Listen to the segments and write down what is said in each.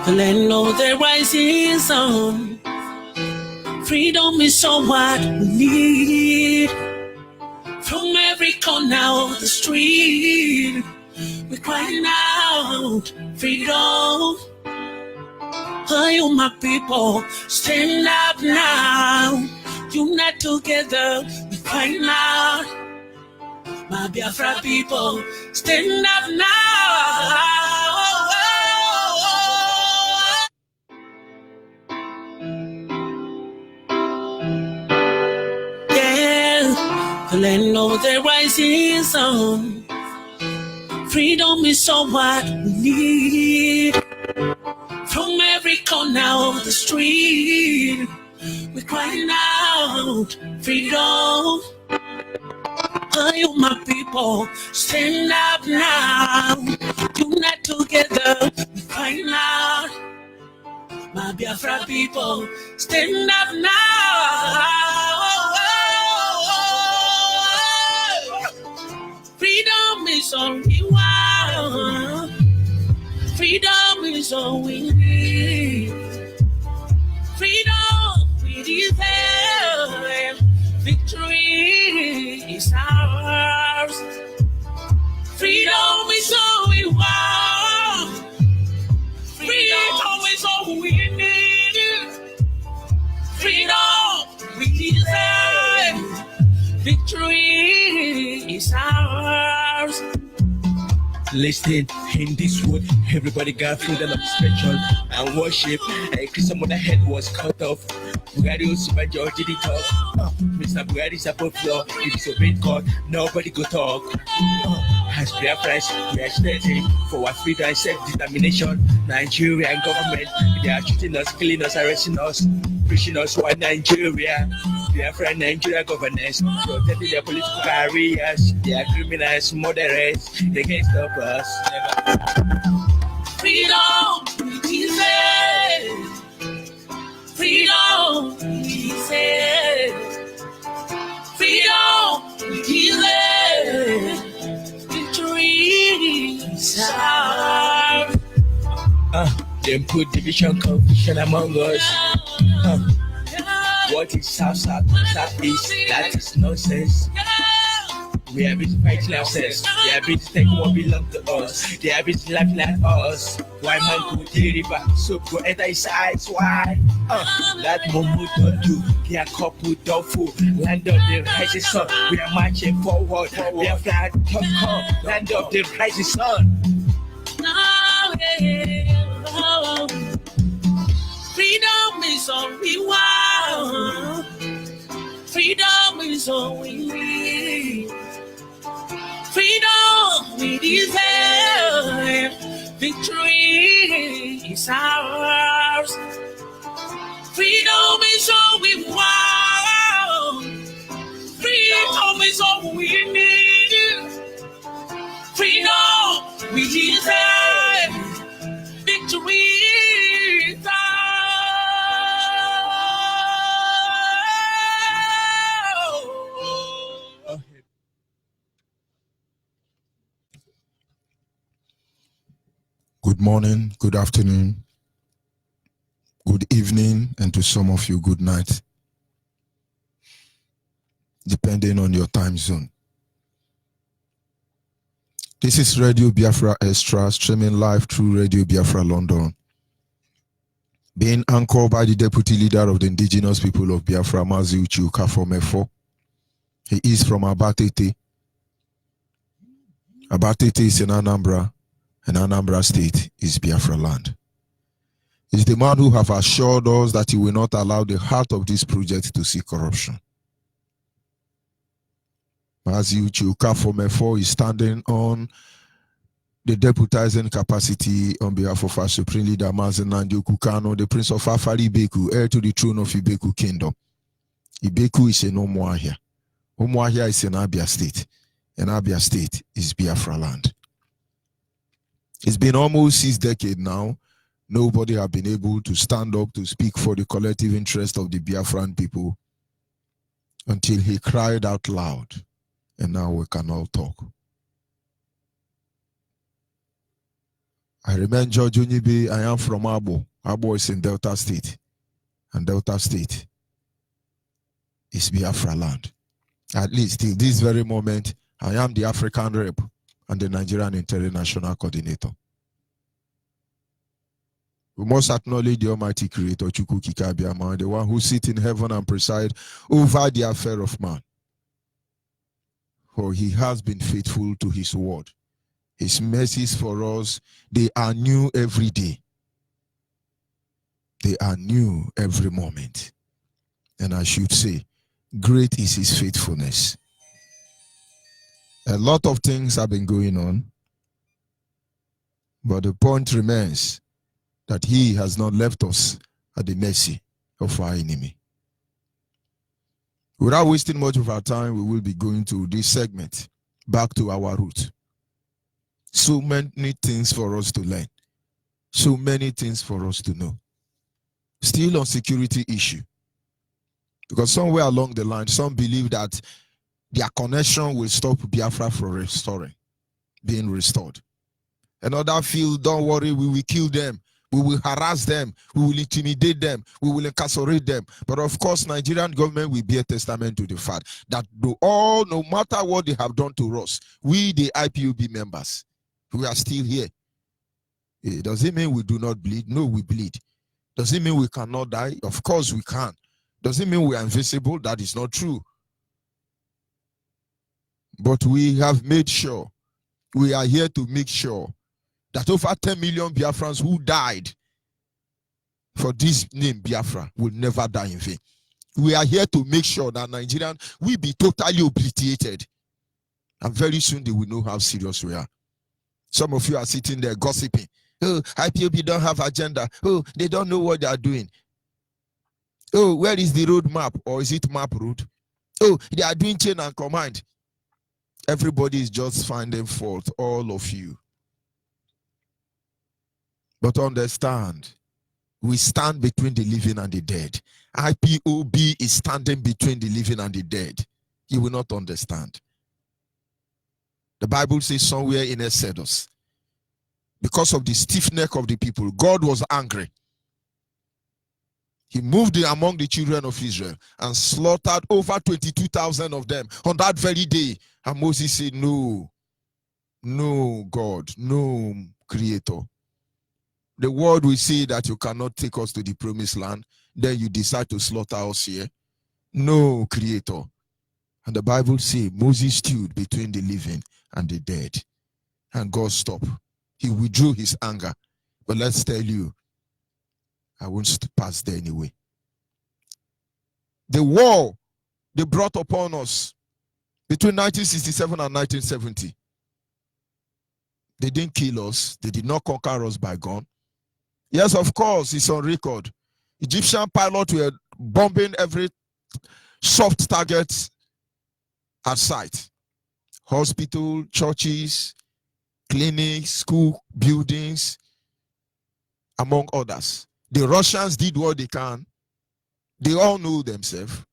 The land of the rising sun. Freedom is all what we need. From every corner of the street, we're crying out, freedom. Are you my people? Stand up now. Unite together, we're crying out. My Biafra people, stand up now. The land of the rising sun. Freedom is all what we need. From every corner of the street, we're crying out, freedom. Are you my people? Stand up now. Unite together, we're crying out. My Biafra people, stand up now. Freedom is all we want. Freedom is all we need. Freedom we deserve. Victory is ours. Freedom is all we want. Freedom is all we need. Freedom we deserve. Victory is ours. Listen, in this world, everybody got freedom of expression and worship. And Christian mother head was cut off. Bugatti Super George did it talk. Mr. Bugatti's above law. If it's a red court, nobody go talk. As Biafrans, we are standing for our freedom and self-determination. Nigerian government, they are shooting us, killing us, arresting us, pushing us to Nigeria. Biafra Nigeria governance, protecting their political careers. They are criminals, murderers. They can't stop us. Freedom, we deserve. Freedom, we deserve. Freedom, we deserve. Victory is ours. Them put division, confusion among us. What is South, Southeast? That is nonsense. We are busy fighting ourselves. They are busy taking what belongs to us. They are busy laughing at us. Why man go to the river? So go enter his eyes. Why? That moment don't do. They are couple doubtful. Land of the rising sun. We are marching forward. We are flying come. Land of the rising sun. Freedom is all we want. Freedom is all we need. Freedom we deserve. Victory is ours. Freedom is all we want. Freedom is all we need. Freedom we deserve. Victory is ours. Good morning, good afternoon, good evening, and to some of you, good night, depending on your time zone. This is Radio Biafra Extra, streaming live through Radio Biafra London, being anchored by the Deputy Leader of the Indigenous People of Biafra, Mazi Uchiuka from Efo. He is from Abatete. Abatete is in Anambra, and Anambra State is Biafra land. He's the man who have assured us that he will not allow the heart of this project to see corruption. Mazi Uchiuka from Efo is standing on the deputizing capacity on behalf of our Supreme Leader Mazi Nnamdi Kanu, the Prince of Afari Ibeku, heir to the throne of Ibeku Kingdom. Ibeku is in Umuahia. Umuahia is in Abia State, and Abia State is Biafra land. It's been almost 6 decades now. Nobody have been able to stand up to speak for the collective interest of the Biafran people until he cried out loud, and now we can all talk. I remain George Onyibe. I am from Abo. Abo is in Delta State. And Delta State is Biafra land. At least till this very moment, I am the African rep and the Nigerian international coordinator. We must acknowledge the Almighty Creator, Chukwu Kikabiama, the one who sits in heaven and presides over the affair of man. For he has been faithful to his word. His mercies for us, they are new every day. They are new every moment. And I should say, great is his faithfulness. A lot of things have been going on, but the point remains that he has not left us at the mercy of our enemy. Without wasting much of our time, we will be going to this segment, back to our root. So many things for us to learn. So many things for us to know. Still on security issue. Because somewhere along the line, some believe that their connection will stop Biafra from being restored. Another feel, don't worry, we will kill them. We will harass them. We will intimidate them. We will incarcerate them. But of course, Nigerian government will be a testament to the fact that no matter what they have done to us, we, the IPOB members, we are still here. Does it mean we do not bleed? No, we bleed. Does it mean we cannot die? Of course we can. Does it mean we are invisible? That is not true. But we have made sure, we are here to make sure that over 10 million Biafrans who died for this name Biafra will never die in vain. We are here to make sure that Nigerians will be totally obliterated. And very soon they will know how serious we are. Some of you are sitting there gossiping. Oh, IPOB don't have agenda. Oh, they don't know what they are doing. Oh, where is the road map? Or is it map road? Oh, they are doing chain and command. Everybody is just finding fault, all of you. But understand, we stand between the living and the dead. IPOB is standing between the living and the dead. You will not understand. The Bible says somewhere in Exodus, because of the stiff neck of the people, God was angry. He moved among the children of Israel and slaughtered over 22,000 of them on that very day. And Moses said, no, no God, no Creator. The word will say that you cannot take us to the promised land. Then you decide to slaughter us here. No Creator. And the Bible says Moses stood between the living and the dead. And God stopped. He withdrew his anger. But let's tell you, I won't pass there anyway. The war they brought upon us between 1967 and 1970. They didn't kill us. They did not conquer us by gun. Yes, of course, it's on record. Egyptian pilots were bombing every soft target at sight. Hospital, churches, clinics, school buildings, among others. The Russians did what they can. They all know themselves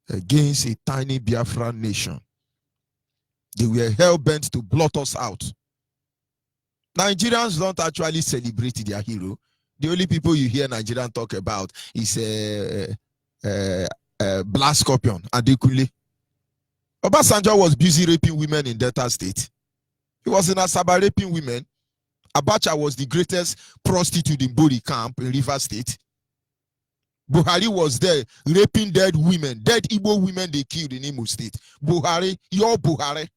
against a tiny Biafran nation. They were hell-bent to blot us out. Nigerians don't actually celebrate their hero. The only people you hear Nigerians talk about is Black Scorpion, Adekunle. Obasanjo was busy raping women in Delta State. He was in Asaba raping women. Abacha was the greatest prostitute in Bori camp in River State. Buhari was there raping dead women, dead Igbo women they killed in Imo State. Buhari, your Buhari.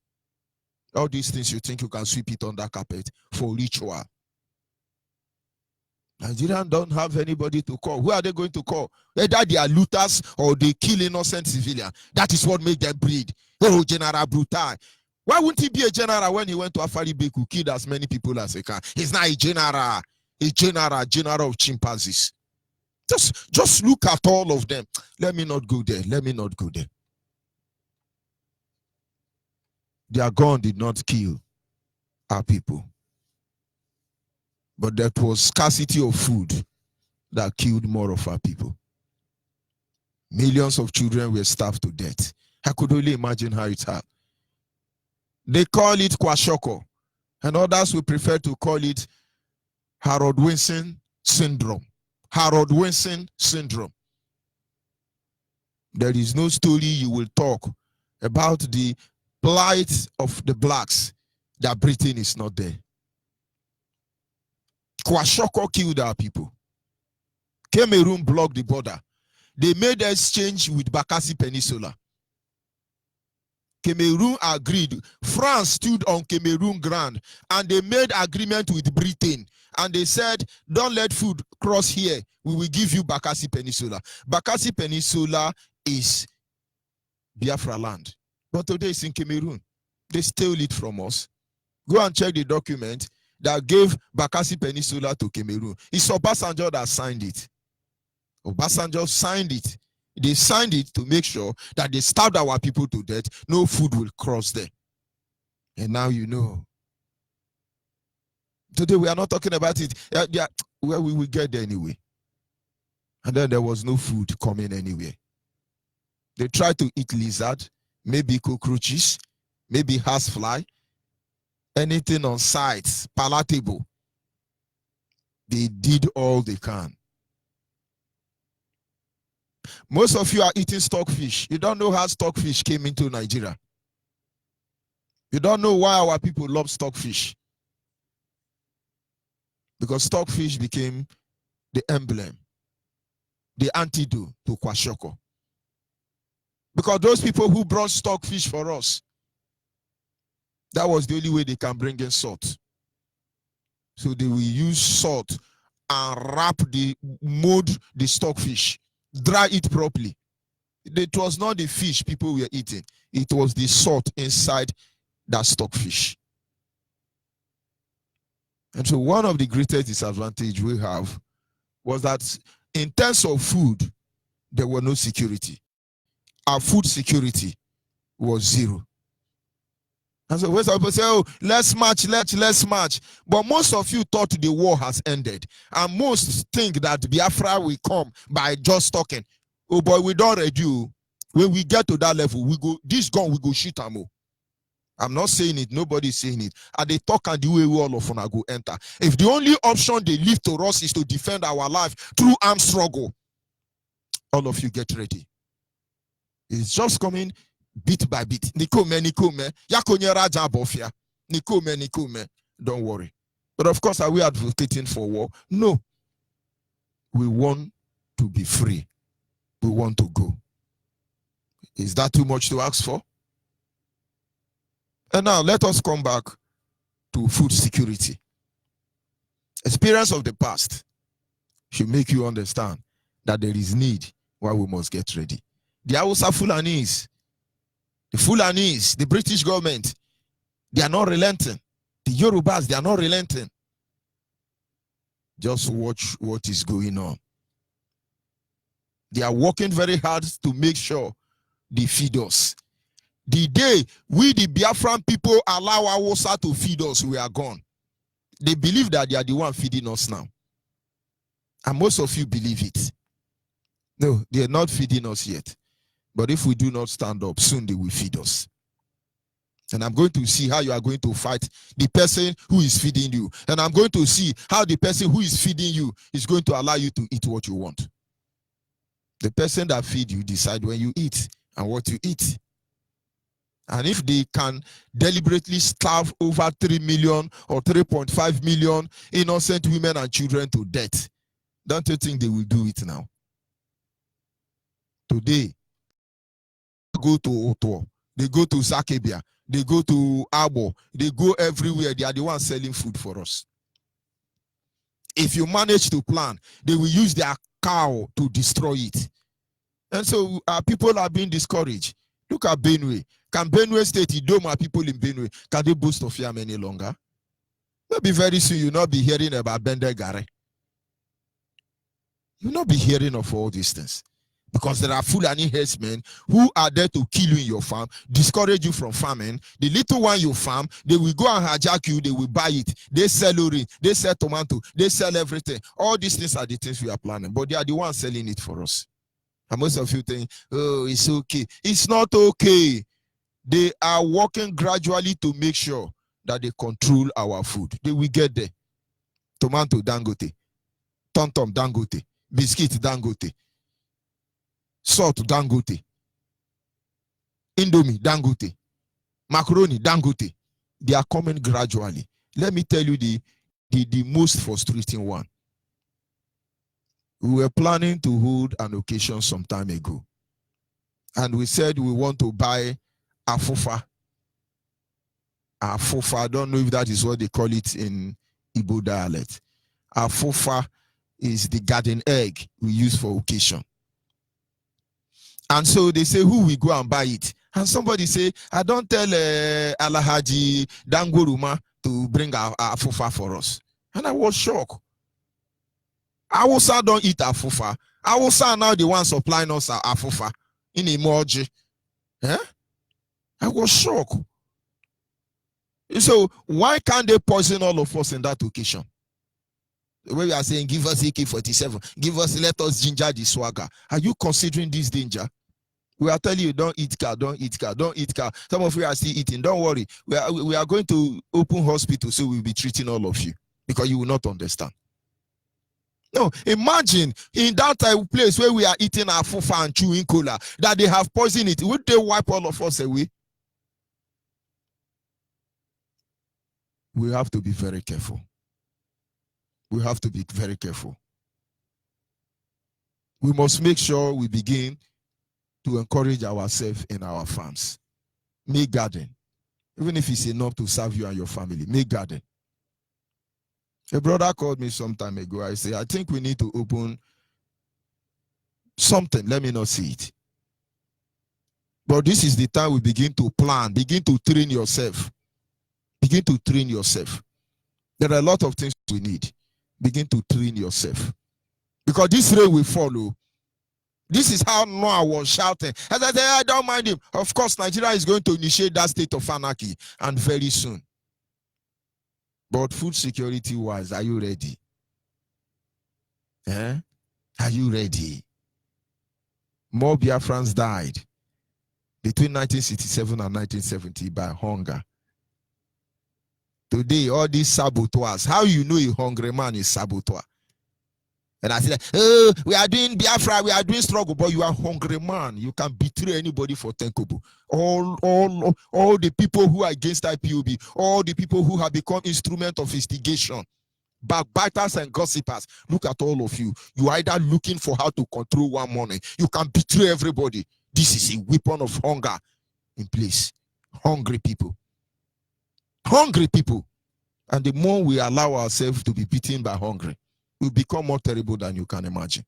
All these things you think you can sweep it under carpet for ritual. Nigerians don't have anybody to call. Who are they going to call? Either they are looters or they kill innocent civilians. That is what makes them breed. Oh, General Brutal. Why wouldn't he be a general when he went to Afari Beku, killed as many people as he can? He's not a general of chimpanzees. Just look at all of them. Let me not go there. Let me not go there. Their gun did not kill our people. But that was scarcity of food that killed more of our people. Millions of children were starved to death. I could only imagine how it happened. They call it Kwashoko. And others will prefer to call it Harold Wilson syndrome. Harold Wilson syndrome. There is no story you will talk about the plight of the blacks that Britain is not there. Kwashoko killed our people. Cameroon blocked the border. They made exchange with Bakassi Peninsula. Cameroon agreed. France stood on Cameroon ground and they made agreement with Britain. And they said, don't let food cross here. We will give you Bakassi Peninsula. Bakassi Peninsula is Biafra land. But today it's in Cameroon. They stole it from us. Go and check the document that gave Bakassi Peninsula to Cameroon. It's Obasanjo that signed it. Obasanjo signed it. They signed it to make sure that they starved our people to death. No food will cross there. And now you know. Today we are not talking about it. Well, we will get there anyway. And then there was no food coming anywhere. They tried to eat lizard, maybe cockroaches, maybe housefly, anything on sight, palatable. They did all they can. Most of you are eating stockfish. You don't know how stockfish came into Nigeria. You don't know why our people love stockfish. Because stockfish became the emblem, the antidote to Kwashoko. Because those people who brought stockfish for us, that was the only way they can bring in salt. So they will use salt and wrap the stockfish, dry it properly. It was not the fish people were eating. It was the salt inside that stockfish. And so one of the greatest disadvantages we have was that in terms of food, there was no security. Our food security was zero. And so when some people say, oh, let's march. But most of you thought the war has ended. And most think that Biafra will come by just talking. Oh boy, we don't ready. When we get to that level, we go, this gun, we go shoot them. I'm not saying it, nobody's saying it. And they talk and the way we all of us go enter. If the only option they leave to us is to defend our life through armed struggle, all of you get ready. It's just coming bit by bit. Nikome. Yakonye raja bofia. Nikome. Don't worry. But of course, are we advocating for war? No. We want to be free. We want to go. Is that too much to ask for? And now let us come back to food security. Experience of the past should make you understand that there is need why we must get ready. The Hausa Fulanis, the British government, they are not relenting. The Yorubas, they are not relenting. Just watch what is going on. They are working very hard to make sure they feed us. The day we, the Biafran people, allow Hausa to feed us, we are gone. They believe that they are the one feeding us now. And most of you believe it. No, they are not feeding us yet. But if we do not stand up, soon they will feed us. And I'm going to see how you are going to fight the person who is feeding you. And I'm going to see how the person who is feeding you is going to allow you to eat what you want. The person that feeds you decide when you eat and what you eat. And if they can deliberately starve over 3 million or 3.5 million innocent women and children to death, don't you think they will do it now? Today, go to Ottawa, they go to Zakebia, they go to Abo, they go everywhere. They are the ones selling food for us. If you manage to plan, they will use their cow to destroy it. And so our people are being discouraged. Look at Benue. Can Benue State, Idoma people in Benue, can they boast of Yam any longer? Maybe very soon you'll not be hearing about Bendegare. You'll not be hearing of all these things. Because there are Fulani herdsmen who are there to kill you in your farm, discourage you from farming. The little one you farm, they will go and hijack you, they will buy it. They sell orange, they sell tomato, they sell everything. All these things are the things we are planning, but they are the ones selling it for us. And most of you think, oh, it's okay. It's not okay. They are working gradually to make sure that they control our food. They will get there. Tomato Dangote, Tom Dangote, biscuit Dangote, salt Dangote, Indomie Dangote, macaroni Dangote. They are coming gradually. Let me tell you the most frustrating one. We were planning to hold an occasion some time ago, and we said we want to buy afufa. Afufa, I don't know if that is what they call it in Igbo dialect. Afufa is the garden egg we use for occasion. And so they say, who will go and buy it? And somebody say, I don't tell Alahaji Dangoruma to bring afufa for us. And I was shocked. Awusa don't eat afufa. Awusa now the one supplying us afufa in emoji. Eh? I was shocked. So why can't they poison all of us in that occasion? The way we are saying, give us AK-47, give us, let us ginger the swagger. Are you considering this danger? We are telling you, don't eat cow, don't eat cow, don't eat cow. Some of you are still eating. Don't worry. We are going to open hospital, so we'll be treating all of you because you will not understand. No, imagine in that place where we are eating our fufa and chewing cola, that they have poisoned it. Would they wipe all of us away? We have to be very careful. We have to be very careful. We must make sure we begin to encourage ourselves in our farms. Make garden. Even if it's enough to serve you and your family, make garden. A brother called me some time ago. I said, I think we need to open something. Let me not see it. But this is the time we begin to plan, begin to train yourself. Begin to train yourself. There are a lot of things we need. Begin to train yourself. Because this rain will follow. This is how Noah was shouting. As I said, I don't mind him. Of course, Nigeria is going to initiate that state of anarchy, and very soon. But food security wise, are you ready? Eh? Are you ready? More Biafrans died between 1967 and 1970 by hunger. Today, all these saboteurs, how you know a hungry man is saboteur? And I said, oh, we are doing Biafra, we are doing struggle, but you are a hungry man. You can betray anybody for Tenkobo. All the people who are against IPOB, all the people who have become instrument of instigation, backbiters and gossipers. Look at all of you. You are either looking for how to control one money. You can betray everybody. This is a weapon of hunger in place. Hungry people. Hungry people. And the more we allow ourselves to be beaten by hunger, will become more terrible than you can imagine.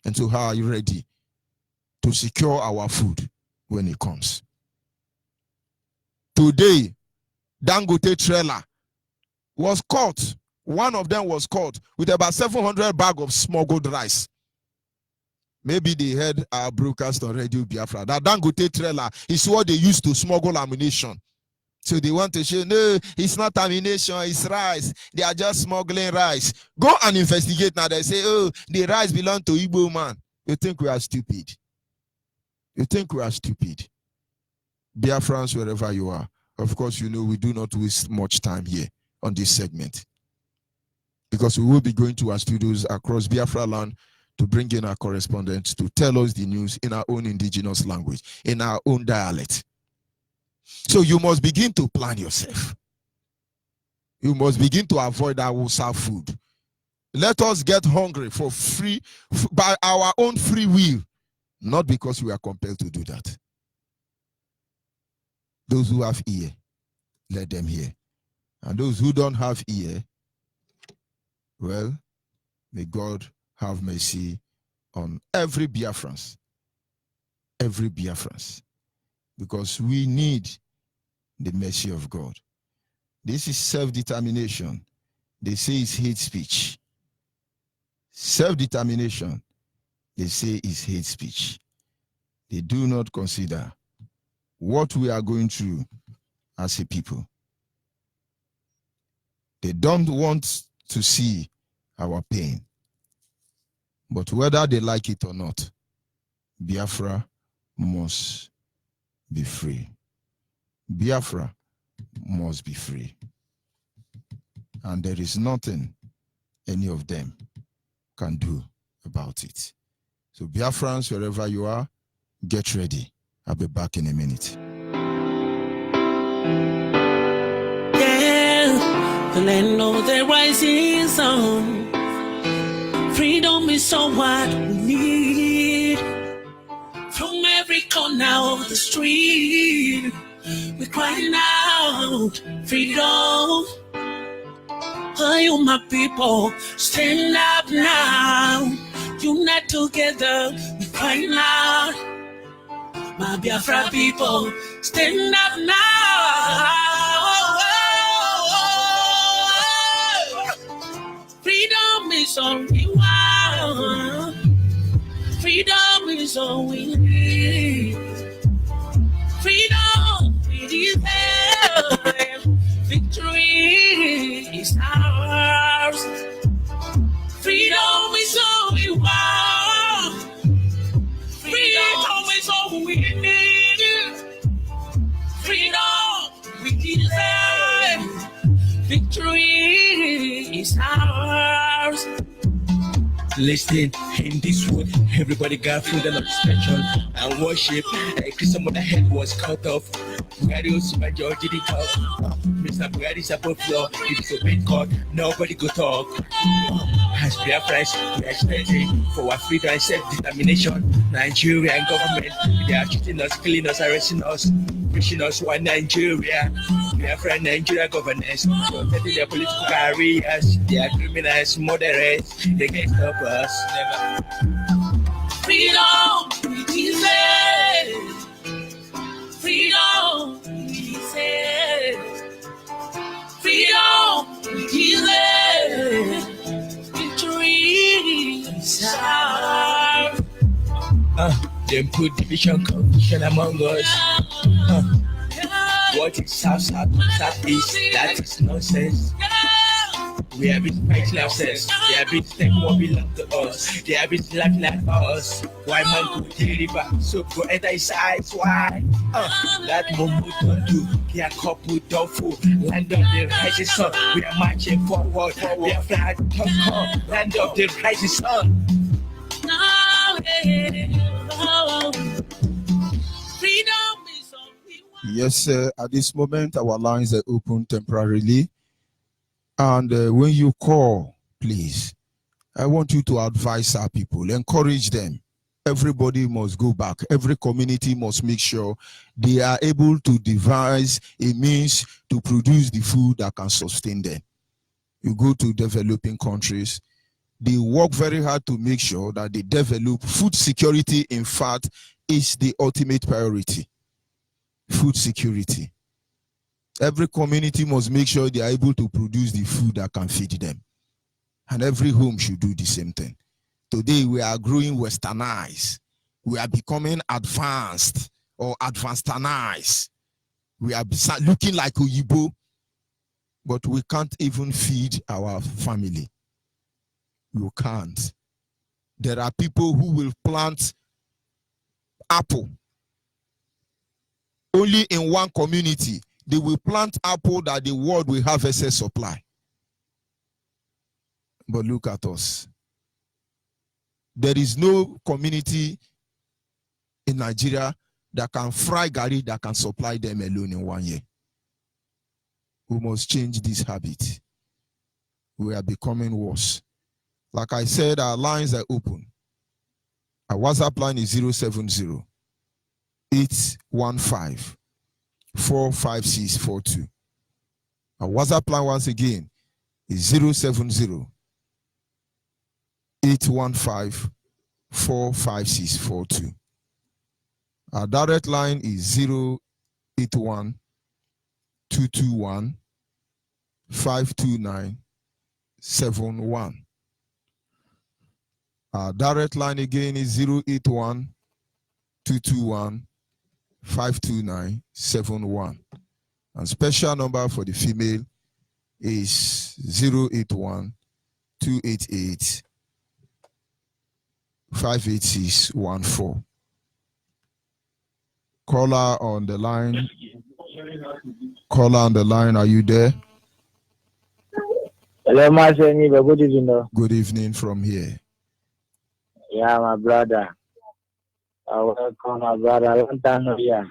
And so how are you ready to secure our food when it comes? Today, Dangote trailer was caught. One of them was caught with about 700 bags of smuggled rice. Maybe they heard our broadcast on Radio Biafra. That Dangote trailer is what they used to smuggle ammunition. So they want to show, no, it's not ammunition, it's rice. They are just smuggling rice. Go and investigate now. They say, oh, the rice belongs to Igbo man. You think we are stupid? You think we are stupid? Biafrans, wherever you are. Of course, you know we do not waste much time here on this segment. Because we will be going to our studios across Biafra land to bring in our correspondents to tell us the news in our own indigenous language, in our own dialect. So you must begin to plan yourself. You must begin to avoid our food. Let us get hungry for free by our own free will, not because we are compelled to do that. Those who have ear, let them hear. And those who don't have ear, well, may God have mercy on every Biafrans. Every Biafrans. Because we need the mercy of God. This is self-determination. They say it's hate speech. Self-determination, they say is hate speech. They do not consider what we are going through as a people. They don't want to see our pain. But whether they like it or not, Biafra must be free. Biafra must be free. And there is nothing any of them can do about it. So Biafrans, wherever you are, get ready. I'll be back in a minute. Yeah, the land of the rising sun. Freedom is so what we need. From every corner of the street, we're crying out, freedom. Are you my people? Stand up now. Unite together, we're crying out. My Biafra people, stand up now. Freedom is all we want. Freedom is all we need. Freedom we deserve. Victory is ours. Freedom is all we want. Freedom is all we need. Freedom we deserve. Victory is ours. Listen, in this world, everybody got freedom of expression and worship. Christian head was cut off. Bugari's major did it talk. Mr. Bugari's above law. It is a big court. Nobody go talk. As Biafrans, we are expecting for our freedom and self-determination. Nigerian government, they are shooting us, killing us, arresting us, pushing us one Nigeria. Biafra Nigeria governance, protecting their political careers. They are criminals, murderers. They can't stop us. Never. Freedom, we deserve. Freedom, we deserve. Freedom, we deserve. Victory is ours. Them put division, confusion among us. What is south, southeast? That is nonsense. We have been fighting ourselves. They have been taking what belongs to us. They have been laughing at us. Why man go to the river? So go enter his eyes. Why? That moment don't do. Their couple don't fool. Land of the rising sun. We are marching forward. We are flying to come. Land of the rising sun. Freedom is all we want. Yes, sir. At this moment, our lines are open temporarily. And when you call, please, I want you to advise our people, encourage them. Everybody must go back. Every community must make sure they are able to devise a means to produce the food that can sustain them. You go to developing countries, they work very hard to make sure that they develop food security. In fact, is the ultimate priority. Food security. Every community must make sure they are able to produce the food that can feed them. And every home should do the same thing. Today, we are growing westernized. We are becoming advanced or advancedized. We are looking like Onyibe, but we can't even feed our family. You can't. There are people who will plant apple only in one community. They will plant apple that the world will have excess supply. But look at us. There is no community in Nigeria that can fry garri that can supply them alone in 1 year. We must change this habit. We are becoming worse. Like I said, our lines are open. Our WhatsApp line is 070-815-45642. Our WhatsApp line once again is 070-815-45642. Our direct line is 081-221-529-71. Our direct line again is 081-221-529-71. And special number for the female is 081-288-58614. Caller on the line. Caller on the line, are you there? Hello, Master Onyibe. Good evening. Good evening from here. Yeah, my brother. Welcome, my brother. Long time no hear.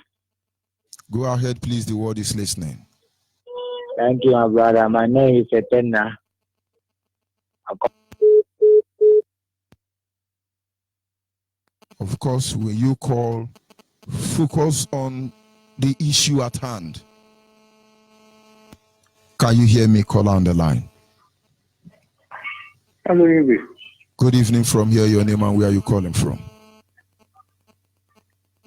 Go ahead, please. The world is listening. Thank you, my brother. My name is Etena. Of course, when you call, focus on the issue at hand. Can you hear me? Caller on the line. Hello, Onyibe. Good evening from here. Your name and where are you calling from?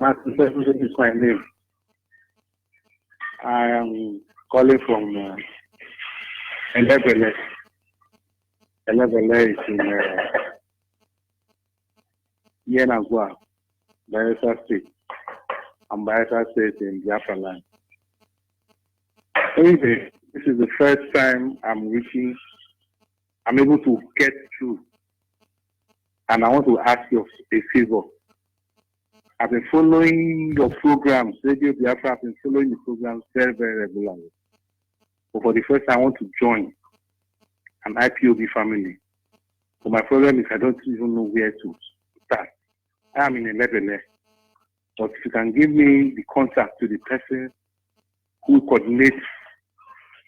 Martin is my name. I am calling from Elebele. Elebele is in Yenagua, Biafra State. And Biafra State in Biafra land. Anyway, this is the first time I'm able to get through. And I want to ask you a favor. I've been following your programs, Radio Biafra. I've been following the programs very, very regularly. But for the first time, I want to join an IPOB family. So my problem is I don't even know where to start. I am in Elebele. But if you can give me the contact to the person who coordinates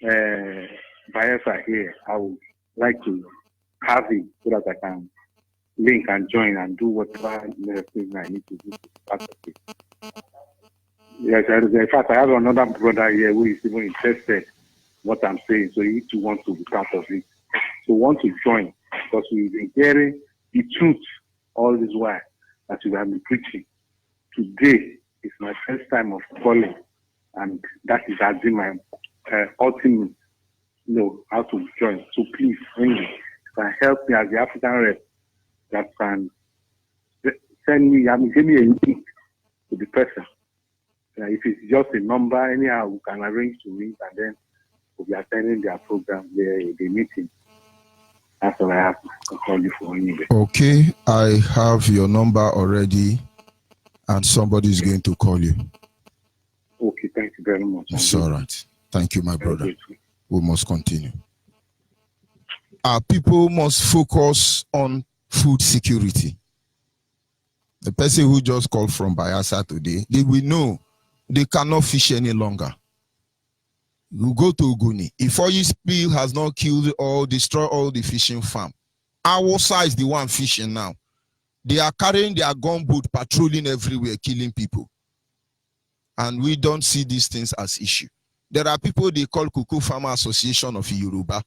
Biafra here, I would like to have it so that I can link and join and do whatever thing I need to do to part of it. Yes, in fact, I have another brother here who is even interested in what I'm saying, so he too wants to be part of it. So want to join because we've been hearing the truth all this while that we have been preaching. Today is my first time of calling, and that is has been my ultimate how to join. So please, you can help me as the African rep that can send me, give me a link to the person. If it's just a number, anyhow, we can arrange to meet and then we'll be attending their program, the meeting. That's all I have to call you for. Okay, I have your number already and somebody is going to call you. Okay, thank you very much. It's all right. Thank you, my brother. We must continue. Our people must focus on food security. The person who just called from Bayelsa today, they will know they cannot fish any longer. You go to Oguni. If oil spill has not killed or destroyed all the fishing farm, our side is the one fishing now. They are carrying their gunboat, patrolling everywhere, killing people. And we don't see these things as issue. There are people they call Cocoa Farmer Association of Yoruba.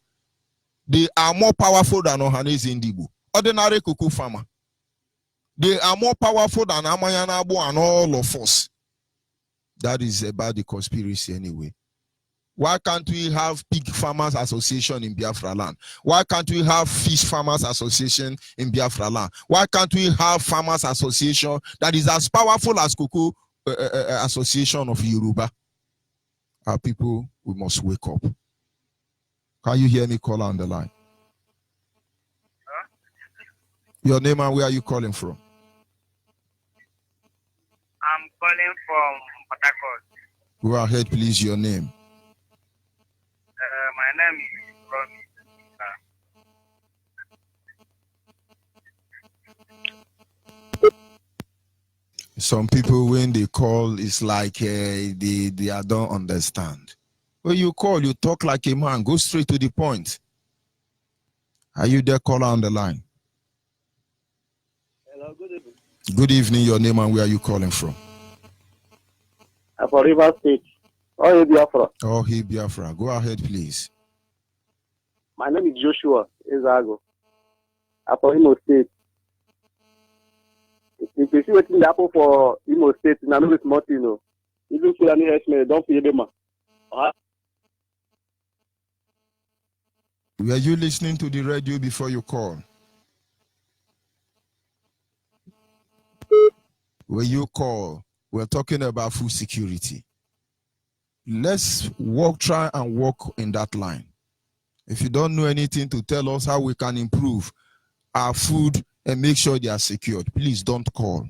They are more powerful than Ohanese Indigo. Ordinary cocoa farmer. They are more powerful than Amayanabo and all of us. That is about the conspiracy anyway. Why can't we have Pig Farmers Association in Biafra land? Why can't we have Fish Farmers Association in Biafra land? Why can't we have Farmers Association that is as powerful as Cocoa Association of Yoruba? Our people, we must wake up. Can you hear me? Call on the line. Your name and where are you calling from? I'm calling from Port Harcourt. Go ahead, please, your name. My name is Romy. Some people, when they call, it's like they don't understand. When you call, you talk like a man. Go straight to the point. Are you there, caller on the line? Hello, good evening. Good evening, your name and where are you calling from? I'm from River State. Oh, Biafra. Oh, hey, Biafra. Go ahead, please. My name is Joshua Ezago. I'm from Imo State. If you see what happened for Imo State, I know it's not, even if any herdsmen, don't fear them. Were you listening to the radio before you call? When you call, we're talking about food security. Let's try and walk in that line. If you don't know anything to tell us how we can improve our food and make sure they are secured, please don't call.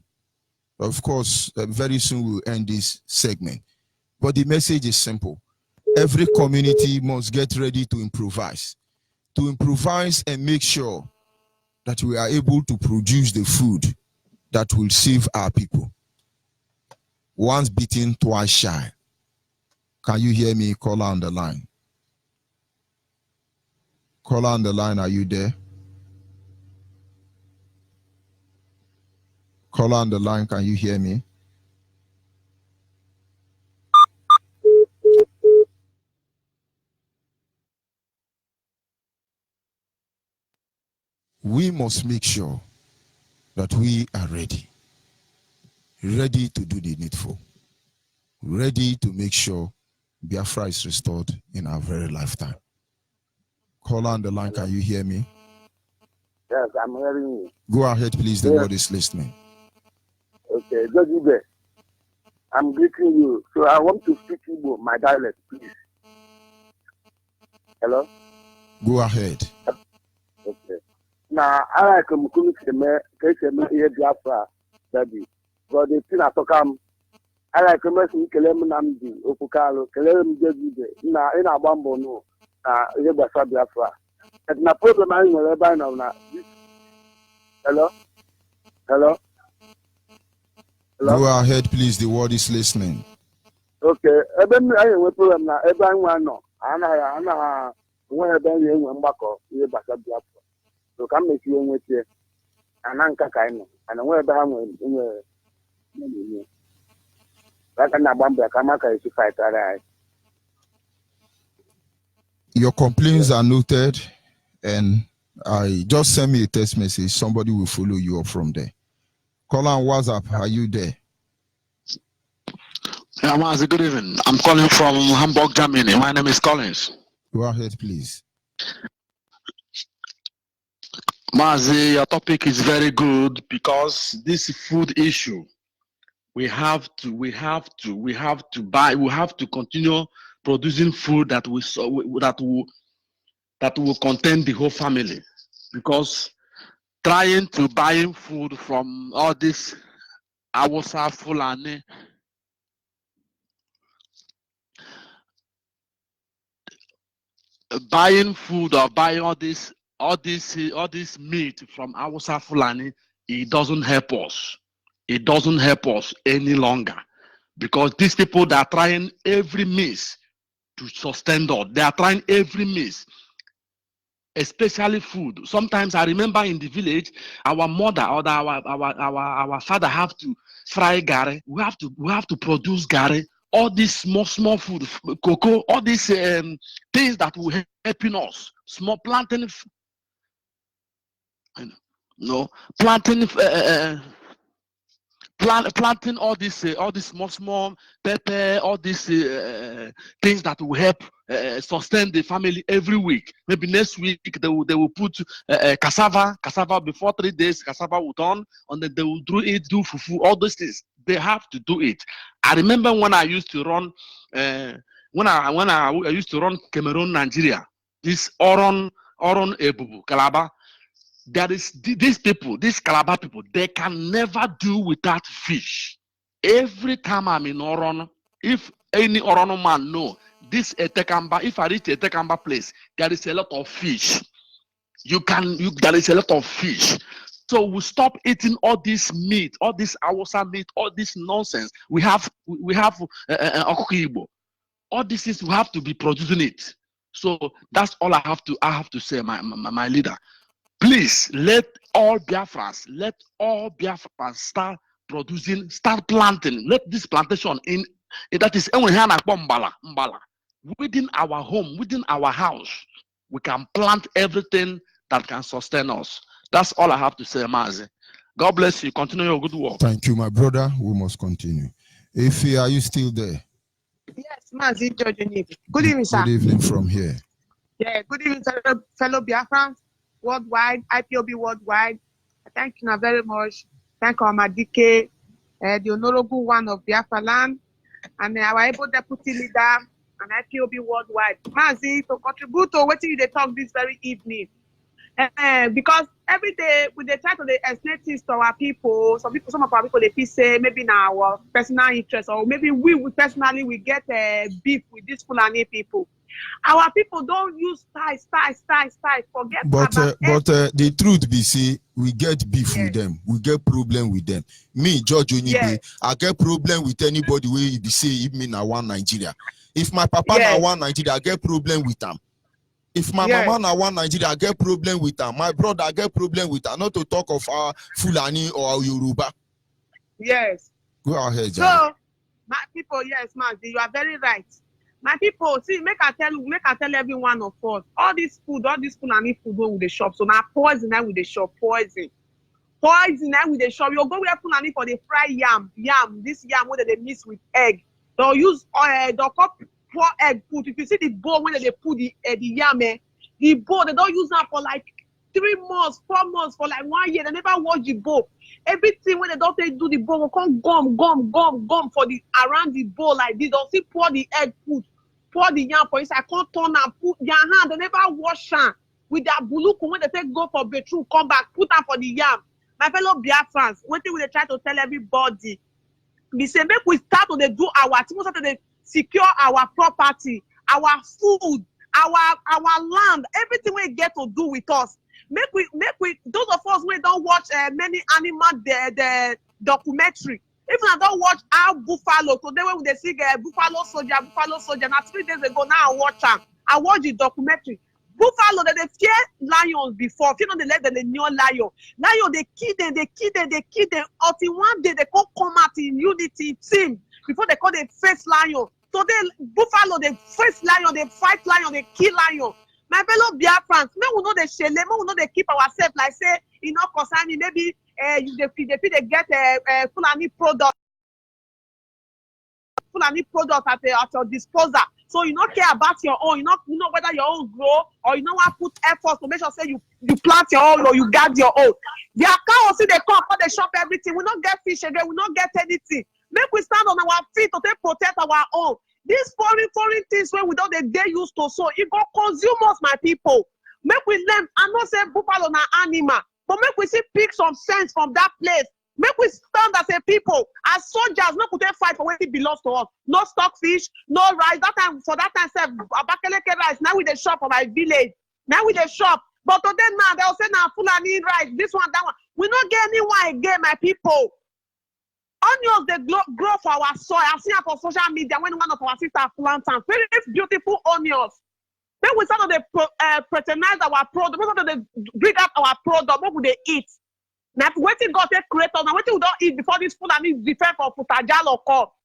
Of course, very soon we'll end this segment. But the message is simple. Every community must get ready to improvise and make sure that we are able to produce the food that will save our people. Once beaten, twice shy. Can you hear me? Caller on the line. Caller on the line, are you there? Caller on the line, can you hear me? We must make sure that we are ready to do the needful, ready to make sure Biafra is restored in our very lifetime. Caller on the line, can you hear me? Yes, I'm hearing you. Go ahead, please. The word is listening. Okay, Onyibe, I'm greeting you. So I want to speak Igbo, my dialect, please. Hello? Go ahead. Okay. Now, I like to hear Biafra, daddy. But the thing I talk I like to see Kelem Namdi, Okukalo, Kelem Jesude, in a bamboo, no, Biafra. And the problem I know now. Hello? Hello? Hello? Go ahead, please. The word is listening. Okay. Even I have a problem now. Everyone know. Ana when even you when back up, you back up Biafra. So come make you with you. Ananka kaino. And when Abraham in like an abamba kamaka is fight alright. Your complaints are noted, and I just send me a text message. Somebody will follow you up from there. Call on WhatsApp. Are you there? Yeah, Mazi, good evening. I'm calling from Hamburg, Germany. My name is Collins. Go ahead, please. Mazi, your topic is very good because this food issue, we have to continue producing food that will contain the whole family, because trying to buying food from all this Awusa Fulani, buying food or buying all this meat from Awusa Fulani, it doesn't help us. It doesn't help us any longer, because these people that are trying every means to sustain us. They are trying every means, especially food. Sometimes I remember in the village, our mother or our father have to fry gari. We have to produce gari. All these small food, cocoa, all these things that will helping us. Small planting, planting. Planting all these small pepper, all these things that will help sustain the family every week. Maybe next week they will put cassava before 3 days. Cassava will turn, and then they will do fufu. All those things they have to do it. I remember when I used to run when I used to run Cameroon, Nigeria. This Oron Ebubu Calabar. There is these people, these Calabar people, they can never do without fish. Every time I'm in Oron, if any Orono man know this Etekamba, if I reach Etekamba place, there is a lot of fish. There is a lot of fish. So we stop eating all this meat, all this Awusa meat, all this nonsense. We have Okokibo. All these things we have to be producing it. So that's all I have to say, my leader. Please let all Biafrans start producing, start planting. Let this plantation that is mbala. Within our home, within our house, we can plant everything that can sustain us. That's all I have to say, Mazi. God bless you. Continue your good work. Thank you, my brother. We must continue. Ify, are you still there? Yes, Mazi George Onyibe. Good evening, sir. Good evening from here. Yeah, good evening, fellow Biafrans worldwide, IPOB worldwide. Thank you very much. Thank Amadike, the honorable one of Biafra land, and our able deputy leader and IPOB worldwide. Mazi, to contribute to what you talk this very evening. Because every day we dey try to dey explain things to our people. Some of our people they feel say maybe now our personal interest, or maybe we personally we get beef with these Fulani people. Our people don't use style. Forget But about the truth be say we get beef with them. We get problem with them. Me, George Onyibe, I get problem with anybody where you be say if me na one Nigeria. If my papa na one Nigeria, I get problem with them. If my mama na one Nigeria, I get problem with them. My brother, I get problem with them. Not to talk of our Fulani or our Yoruba. Yes. Go ahead, So, Jana. my people, yes, man, you are very right. My people, see, make I tell every one of us, all this Fulani food go with the shop. So now poison now with the shop, poison now with the shop. You go where Fulani for the fry yam, this yam where they mix with egg. They'll use they'll pour egg put. If you see the bowl when they put the yam, the bowl they don't use that for like 3 months, 4 months, for like 1 year. They never wash the bowl. Everything when they don't do the bowl will come gum for the around the bowl like this. They'll see pour the egg put. Pour the yam for inside, can't turn and put their hand. They never wash them with their buluku when they take go for beetroot, come back, put them for the yam. My fellow Biafrans, one thing we try to tell everybody, we say make we start to do our thing, start to secure our property, our food, our land, everything we get to do with us. Make we those of us we don't watch many animal the documentary. Even I don't watch our buffalo today when they see buffalo soldier. Now 3 days ago now I watch them. I watch the documentary. Buffalo they fear lions before. If you know they let them the new lion. Lion they kill them until one day they come out in unity team before they call the face lion. So they buffalo they face lion, they fight lion, they kill lion. My fellow Biafrans, may we know the shele, may we know they keep ourselves like say you know concern me maybe they get Fulani product at your disposal. So you don't care about your own, you know whether your own grow or you know what put effort to make sure say you plant your own or you guard your own. Their cow see they come for they shop everything. We don't get fish again, we don't get anything. Make we stand on our feet to protect our own. These foreign things when we don't they used to so it go consume us, my people. Make we learn. I not say buffalo na animal, but make we see pick some sense from that place. Make we stand as a people, as soldiers. No could fight for what it belongs to us. No stockfish, no rice. That time Abakaleke rice. Now we the shop for my village. Now we the shop. But today now they'll say now Fulani rice. This one, that one. We not get anyone again, my people. Onions they grow for our soil. I've seen it for social media when one of our sisters plant some very beautiful onions. Then we start to patronize our product. We start to bring up our product. What would they eat? Now, waiting God take create us. Now, waiting we don't eat before this food and is different for Putajal or cup.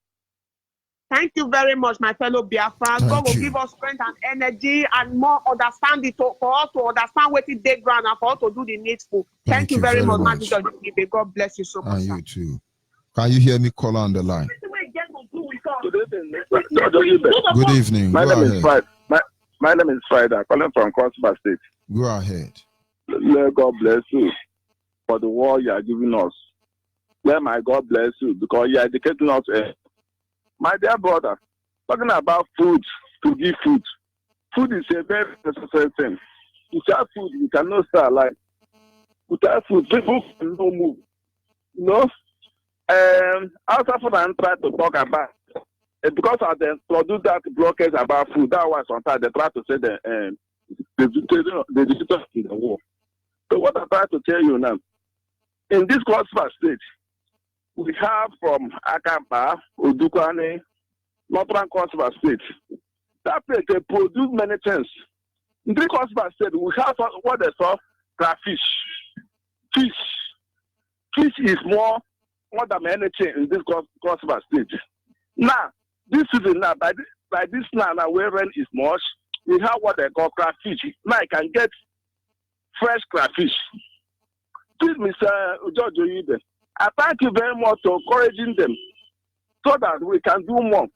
Thank you very much, my fellow Biafrans. God will give us strength and energy and more understanding for us to understand what is day ground and for us to do the needful. Thank you very much, man. God bless you so much. And you too. Can you hear me call on the line? Good evening. My name is Friday. My name is Friday. I'm calling from Crossbar State. Go ahead. Let God bless you for the war you are giving us. Let my God bless you because you are educating us. My dear brother, talking about food, to give food. Food is a very necessary thing. Without food, you cannot stay alive. Without food, people cannot move. You know? Outside food I'm trying to talk about because of the produce that blockage about food. That was sometimes they try to say the visitors in the war. So what I'm trying to tell you now, in this Crossbar State, we have from Akampa, Udukwane, Northern Crossbar State. That place they produce many things. In this Crossbar State, we have what they call crayfish. Fish is more than anything in this Crossbar State. Now, this season now, by this now where rain is much, we have what they call crayfish. Now I can get fresh crayfish. Please, Mr. George Onyibe, I thank you very much for encouraging them so that we can do more.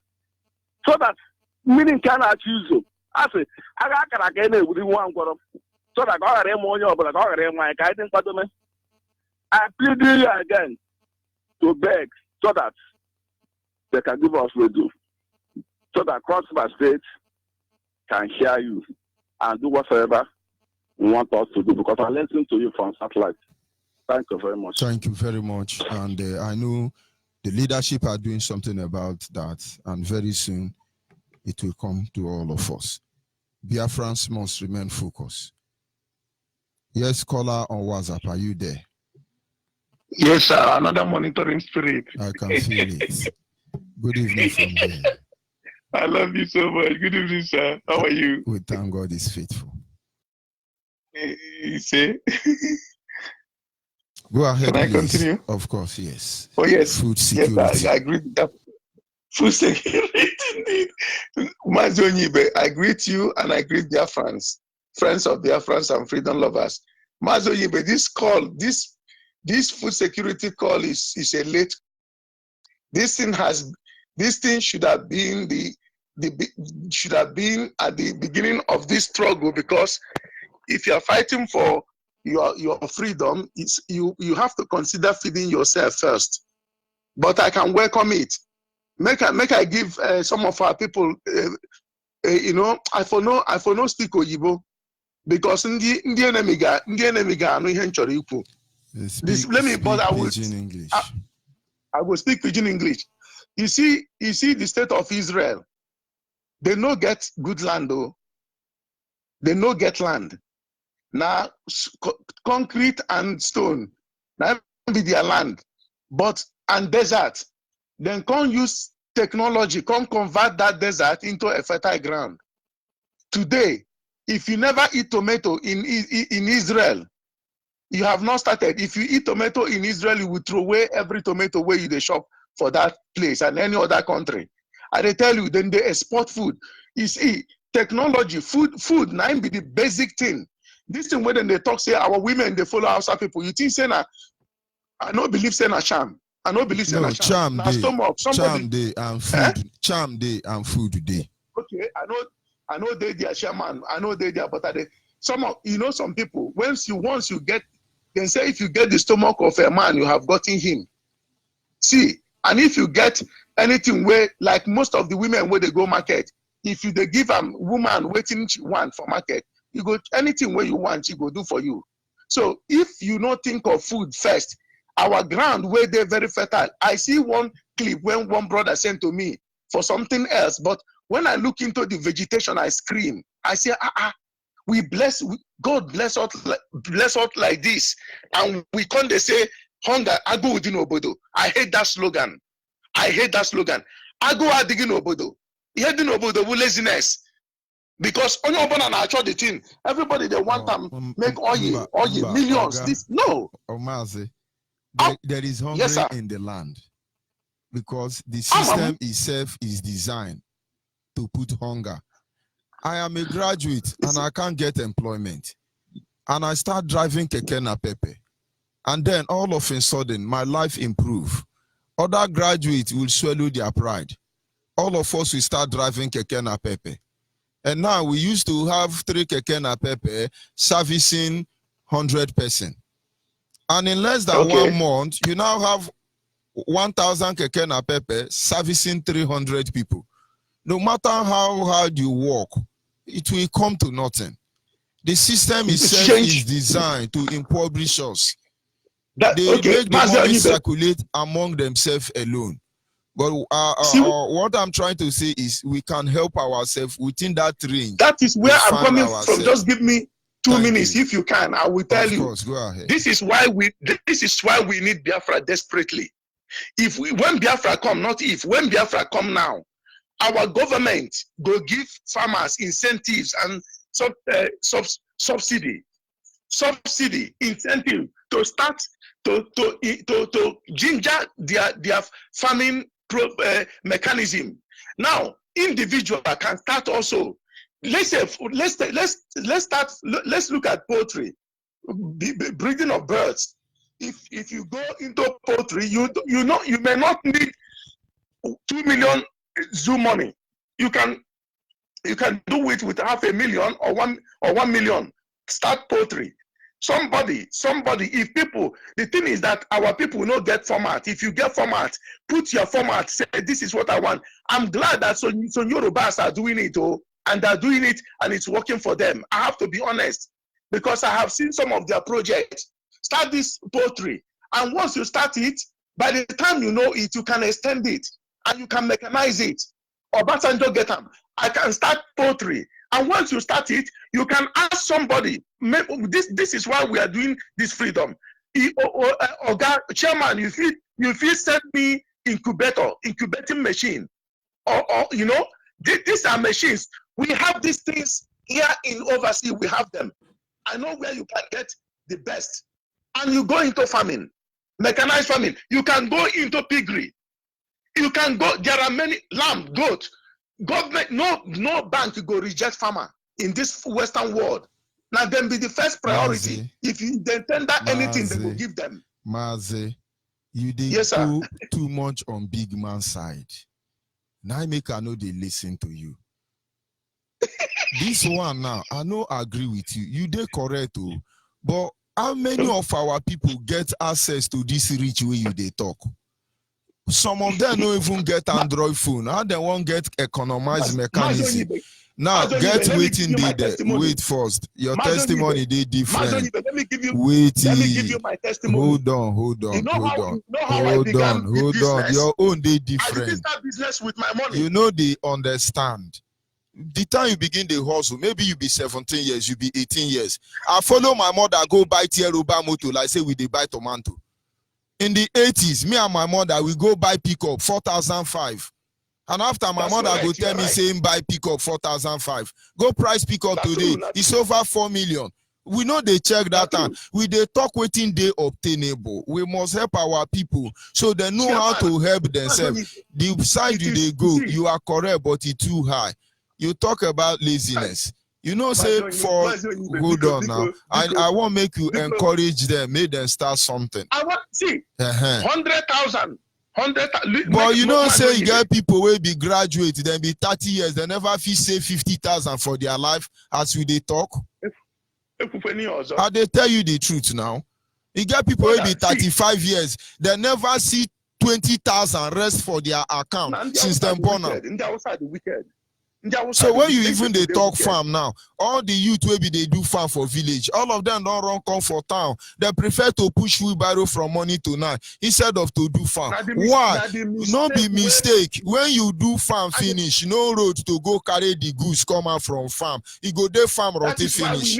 So that meaning cannot use them. I say, I can't get with one so that I plead you again to beg so that they can give us redo. So that Crossbar State can hear you and do whatsoever want us to do, because I listen to you from satellite. Thank you very much. Thank you very much. And I know the leadership are doing something about that, and very soon it will come to all of us. Biafrans must remain focused. Yes, caller on WhatsApp, are you there? Yes, sir. Another monitoring spirit. I can feel it. Good evening from there. I love you so much. Good evening, sir. How are you? We thank God is faithful. You say? Go ahead, Can I please. continue? Of course, yes. Oh, yes. Food security. Yes, I agree with that. Food security, indeed. Mazi Onyibe, I greet you and I greet Biafrans, friends of Biafrans and freedom lovers. Mazi Onyibe, this call, this food security call is a late. This thing should have been should have been at the beginning of this struggle, because if you are fighting for your freedom, you have to consider feeding yourself first. But I can welcome it. Make I give some of our people, I for no speak Oyibo, because ndị enemy ga anụ ihe nchọrọ ikwu. Let me, but I will Pidgin English. I will speak Pidgin English. You see the state of Israel. They no get good land though. They no get land. Now concrete and stone. Now be their land, and desert. Then can't use technology, can't convert that desert into a fertile ground. Today, if you never eat tomato in Israel, you have not started. If you eat tomato in Israel, you will throw away every tomato where you they shop for that place and any other country. And they tell you, then they export food. You see, technology, food, now be the basic thing. This thing when they talk, say our women, they follow outside people. You think, say, I don't believe say na sham. I don't believe say na sham. Charm day and food. Charm day and food day. Okay, I know they are shaman. I know they are, but some people, once you get, they say if you get the stomach of a man, you have gotten him. See, and if you get anything where, like most of the women where they go market, if they give a woman waiting she want for market, you go anything where you want, she go do for you. So if you not think of food first, our ground where they're very fertile. I see one clip when one brother sent to me for something else, but when I look into the vegetation, I scream. I say, God bless us like this, and we can't they say hunger. I go within obodo. I hate that slogan. I go adigin obodo. Heading obodo with laziness. Because on your banana, I the thing. Everybody they want them make oil, millions. This no. There is hunger in the land, because the system itself is designed to put hunger. I am a graduate and I can't get employment, and I start driving keke napepe, and then all of a sudden my life improve. Other graduates will swallow their pride. All of us will start driving keke napepe, and now we used to have 3 keke napepe servicing 100 person. And in less than 1 month, you now have 1,000 keke napepe servicing 300 people. No matter how hard you work, it will come to nothing. The system itself is designed to impoverish us. They make the money circulate among themselves alone. But what I'm trying to say is we can help ourselves within that range. That is where I'm coming from. Just give me 2 minutes if you can. I will tell you. Go ahead. This is why we need Biafra desperately. When Biafra come, not if, when Biafra come now, our government go give farmers incentives and subsidy incentive to start to ginger their farming mechanism. Now, individual can start also. Let's look at poultry, breeding of birds. If you go into poultry, you may not need 2 million zoo money. You can do it with 500,000 or 1 million. Start poultry. Somebody, if people, the thing is that our people not get format. If you get format, put your format, say this is what I want. I'm glad that some Yorubas are doing it, and they're doing it and it's working for them. I have to be honest. because I have seen some of their projects. Start this poultry, and once you start it, by the time you know it, you can extend it and you can mechanize it. Or Basanjo get them. I can start poultry, and once you start it, you can ask somebody. This is why we are doing this freedom. Chairman, you feel send me incubating machine, or you know, these are machines. We have these things here in overseas. We have them. I know where you can get the best. And you go into farming, mechanized farming. You can go into piggery. You can go. There are many lamb, goat. Government, no bank to go reject farmer in this Western world. Now, then be the first priority. Mazi, If you they tender anything, they will give them. Mazi, you did Yes, sir. go too much on big man side. Now I make I know they listen to you. This one now, I know I agree with you. You did correct too, but how many of our people get access to this rich way you they talk? Some of them don't even get Android phone. How they won't get economized mechanism? Now get waiting there. Wait first. Your testimony they different. Let me give you my testimony. Hold on. You know how I began Hold on. business? Your own they I different. didn't start business with my money. You know they understand. The time you begin the hustle, maybe you be 17 years, you be 18 years. I follow my mother go buy Tieruba motor, like say we dey buy tomato. In the 80s, me and my mother we go buy pickup 4,005. And after my mother go tell me saying buy pickup 4,005. Go price pickup today. It's over 4 million. We know they check that time. We they talk waiting they obtainable. We must help our people so they know how to help themselves. The side you they go, you are correct, but it's too high. You talk about laziness. You know, say for hold on now. I won't make you encourage them, make them start something. I want see 100,000. But you know, say you get people will be graduate, then be 30 years, they never feel say 50,000 for their life as we they talk. How they tell you the truth now? You get people will be 35 years, they never see 20,000 rest for their account since them born out. So when you even they talk farm now, all the youth will be they do farm for village. All of them don't run come for town. They prefer to push wheelbarrow from morning to night instead of to do farm. Why? No be mistake. When you do farm finish, no road to go carry the goose come out from farm. You go there farm roti finish.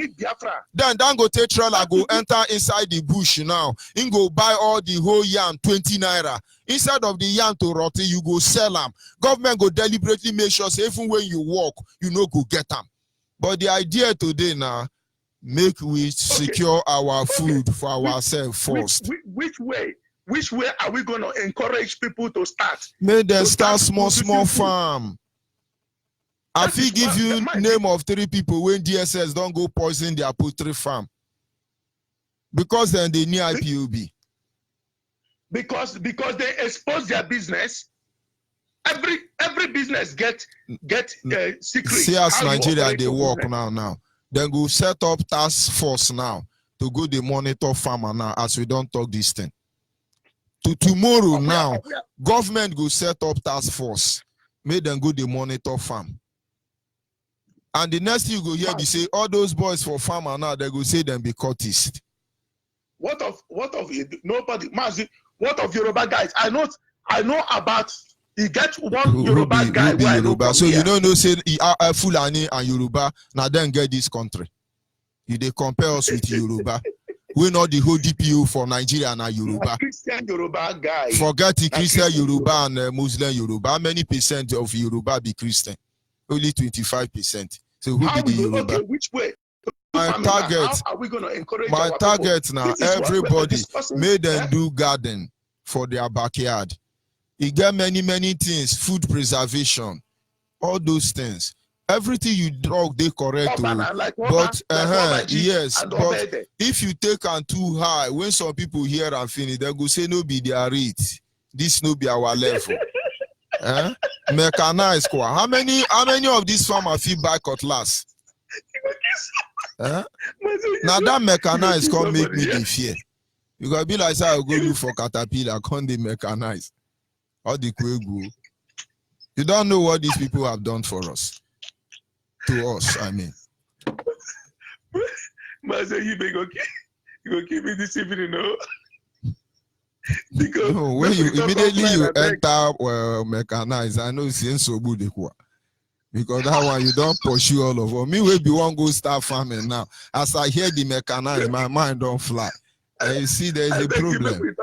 Then go take trailer go enter inside the bush now. You go buy all the whole yam 20 naira. Instead of the yam to roti, you go sell them. Government go deliberately make sure say even when you walk, you know go get them. But the idea today now, make we secure our food for ourselves first. Which way are we going to encourage people to start? Make them start small farm. I feel give you name of 3 people when DSS don't go poison their poultry farm. Because then they need IPOB. Because they expose their business. Every business get secrets. See as Nigeria they work now. Then go set up task force now to go the monitor farmer now as we don't talk this thing. To tomorrow now, government go set up task force. Make them go the monitor farm. And the next thing you go hear be say all those boys for farmer now they go say them be cultist. What of nobody? Mazi, what of Yoruba guys? I know about. You get one Yoruba guy. Yoruba. So you don't know say Fulani and Yoruba now then get this country. You they compare us with Yoruba. We know the whole DPO for Nigeria and Yoruba. Christian Yoruba guy. Forget the Christian Yoruba and Muslim Yoruba. How many percent of Yoruba be Christian? Only 25%. So who be the Yoruba? Okay, which way? My target. How are we going to encourage my target people? now? Everybody made them do garden for their backyard. You get many things, food preservation, all those things. Everything you drug, they correct. But yes, but if you take on too high, when some people hear and finish, they go say no be their rate. This no be our level. Mechanized. How many of these farmers feel buy cutlass? Now that mechanized can't make me the fear. You gotta be like say I go look for caterpillar, can't they mechanize? All the Kwegu. You don't know what these people have done for us. To us, I mean. Master Onyibe go keep me this evening, no? Because no, when you immediately offline, you I beg. enter mechanize, I know it's so good because that one you don't pursue all of them. Me will be one go start farming now. As I hear the mechanize, my mind don't fly. And you see, there's I a beg you, problem.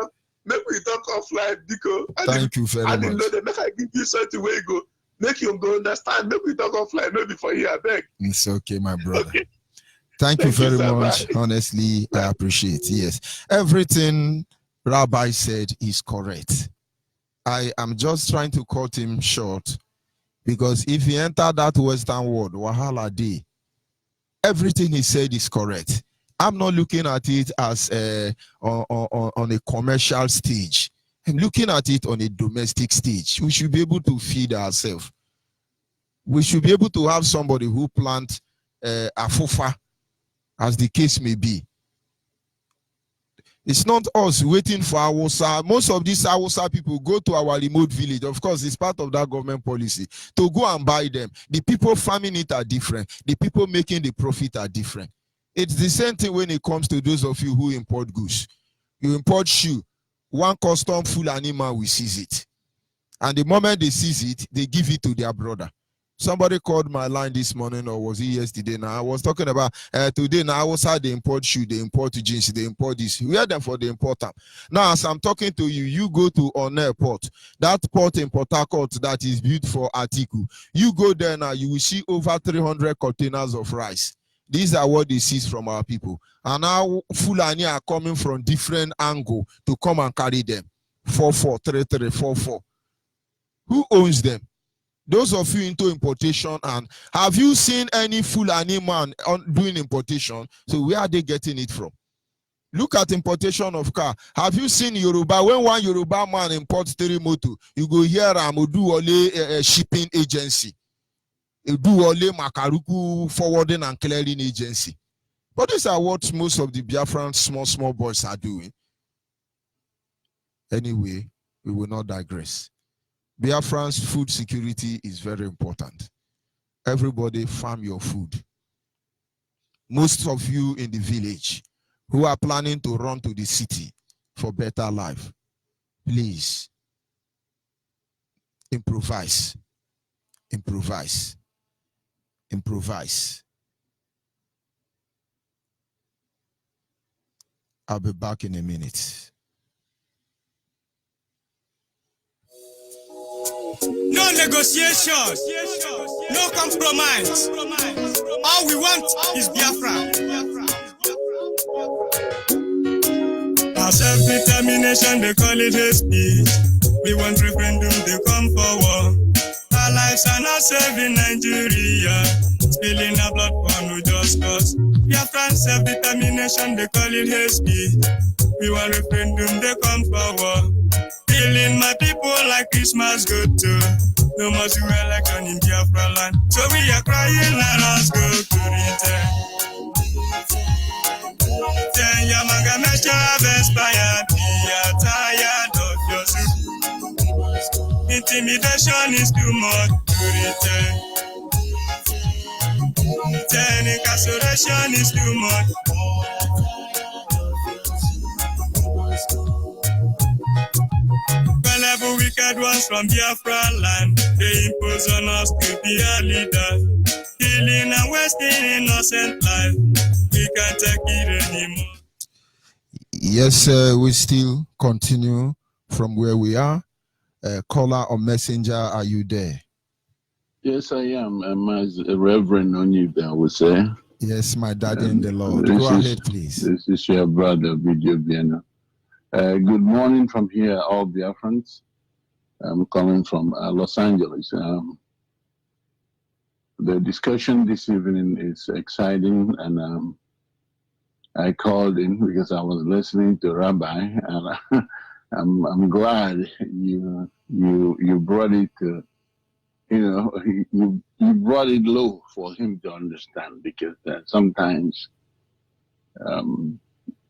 make we talk offline, because Thank you very I didn't much. know that. Make I give you something where you go. Make you go understand. Make we talk offline, not before here. I beg. It's okay, my brother. Okay. Thank you very sir. much. Bye. Honestly, I appreciate. Yes, everything Rabbi said is correct. I am just trying to cut him short, because if he enter that Western world, Wahala day, everything he said is correct. I'm not looking at it as on a commercial stage. I'm looking at it on a domestic stage. We should be able to feed ourselves. We should be able to have somebody who plant afufa, as the case may be. It's not us waiting for Awusa. Most of these Awusa people go to our remote village. Of course, it's part of that government policy to go and buy them. The people farming it are different. The people making the profit are different. It's the same thing when it comes to those of you who import goods. You import shoe, one custom full animal will seize it. And the moment they seize it, they give it to their brother. Somebody called my line this morning, or was it yesterday? Now I was talking about today. Now I was how they import shoe, they import jeans, they import this. We are them for the import them. Now, as I'm talking to you, you go to Onyibe port. That port in Port Harcourt that is built for Atiku. You go there now, you will see over 300 containers of rice. These are what they seize from our people. And now Fulani are coming from different angle to come and carry them. 443344. Who owns them? Those of you into importation, and have you seen any Fulani man doing importation? So where are they getting it from? Look at importation of car. Have you seen Yoruba? When one Yoruba man imports 3 motor, you go here do ole shipping agency. Do ole makaruku forwarding and clearing agency. But these are what most of the Biafran small boys are doing. Anyway, we will not digress. Biafran's food security is very important. Everybody farm your food. Most of you in the village who are planning to run to the city for better life, please improvise. Improvise. Improvise. I'll be back in a minute. No negotiation, no compromise. All we want is Biafra. Our self-determination, they call it hate speech. We want referendum, they come for war. Our lives are not safe in Nigeria. Spilling our blood for no just cause. Biafran self-determination, they call it hate speech. We want referendum, they come for war. Killing my people like Christmas good too. No more to election in Biafra land. So we are crying, let us go to return. Then Yamaga Mesha have expired. We are tired of your soup. Intimidation is too much to return. Then incarceration is too much. Whenever wicked ones from Biafra land, they impose on us to be a leader. Killing and wasting innocent life. We can't take it anymore. Yes, we still continue from where we are. Caller or messenger, are you there? Yes, I am. I'm as Reverend Onyibe, I would say. Yes, my daddy in the Lord. Go ahead, please. This is your brother, Video Biena. Good morning from here, all Biafrans. I'm coming from Los Angeles. The discussion this evening is exciting, and I called in because I was listening to Rabbi, and I'm glad you brought it to, you brought it low for him to understand, because sometimes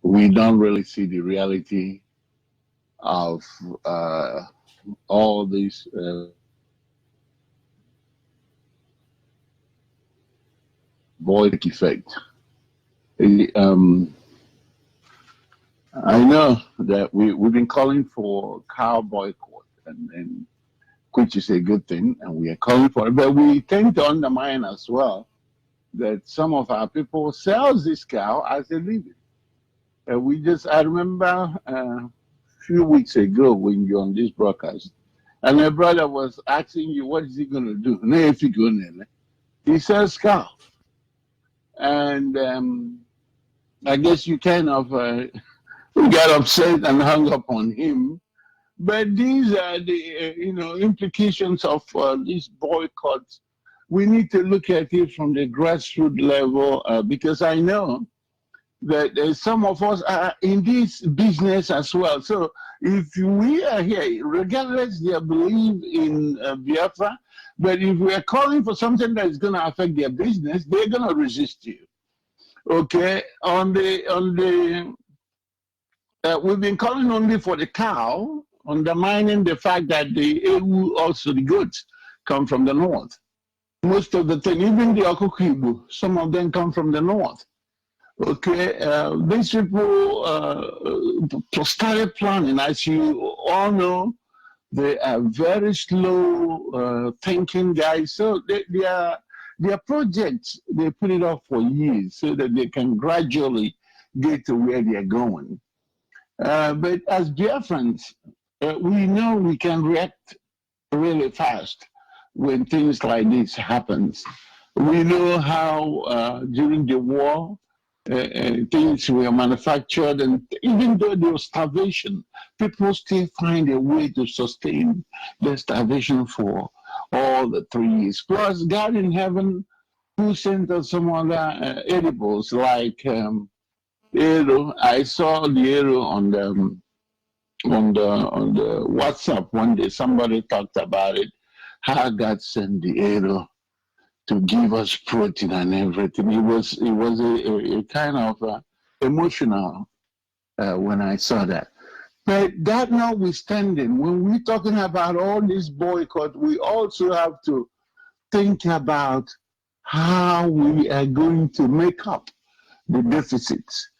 we don't really see the reality of all these void effect. I know that we've been calling for cow boycott, and which is a good thing, and we are calling for it. But we tend to undermine as well that some of our people sells this cow as a living. I remember a few weeks ago when you're on this broadcast, and my brother was asking you, what is he going to do? He sells cow. And I guess you kind of got upset and hung up on him. But these are the implications of these boycotts. We need to look at it from the grassroots level because I know that some of us are in this business as well. So if we are here, regardless their belief in Biafra, but if we are calling for something that is going to affect their business, they're going to resist you. Okay, we've been calling only for the cow, undermining the fact that the also the goods come from the north. Most of the thing, even the Okukibu, some of them come from the north. Okay, these people started planning. As you all know, they are very slow thinking guys. So their projects, they put it off for years so that they can gradually get to where they are going. But as Biafrans, we know we can react really fast when things like this happens. We know how during the war, things were manufactured, and even though there was starvation, people still find a way to sustain the starvation for all the 3 years. Plus, God in heaven, who sent us some other edibles like arrow. I saw the arrow on the WhatsApp one day. Somebody talked about it. How God sent the arrow to give us protein and everything. It was a kind of emotional when I saw that. But that notwithstanding, when we're talking about all this boycott, we also have to think about how we are going to make up the deficits.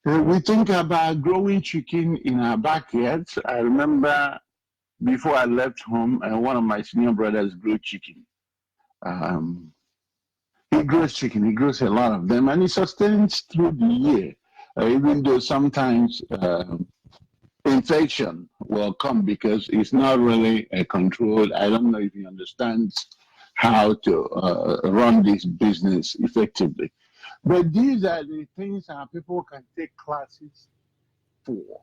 We think about growing chicken in our backyards. I remember before I left home, one of my senior brothers grew chicken. He grows chicken, he grows a lot of them, and he sustains through the year, even though sometimes infection will come because it's not really controlled. I don't know if he understands how to run this business effectively. But these are the things our people can take classes for.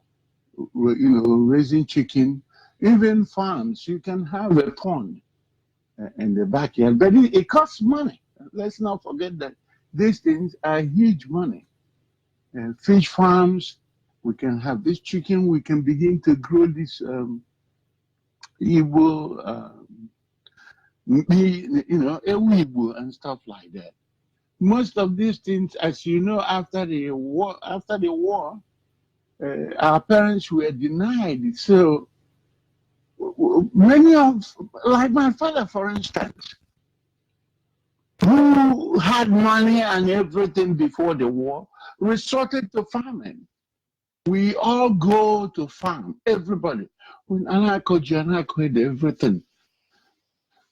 Raising chicken, even farms. You can have a pond in the backyard, but it costs money. Let's not forget that these things are huge money. Fish farms, we can have this chicken, we can begin to grow this Igbo, Ewibo and stuff like that. Most of these things, as you know, after the war, our parents were denied it. So many of, like my father, for instance, who had money and everything before the war, resorted to farming. We all go to farm, everybody. When Anako everything.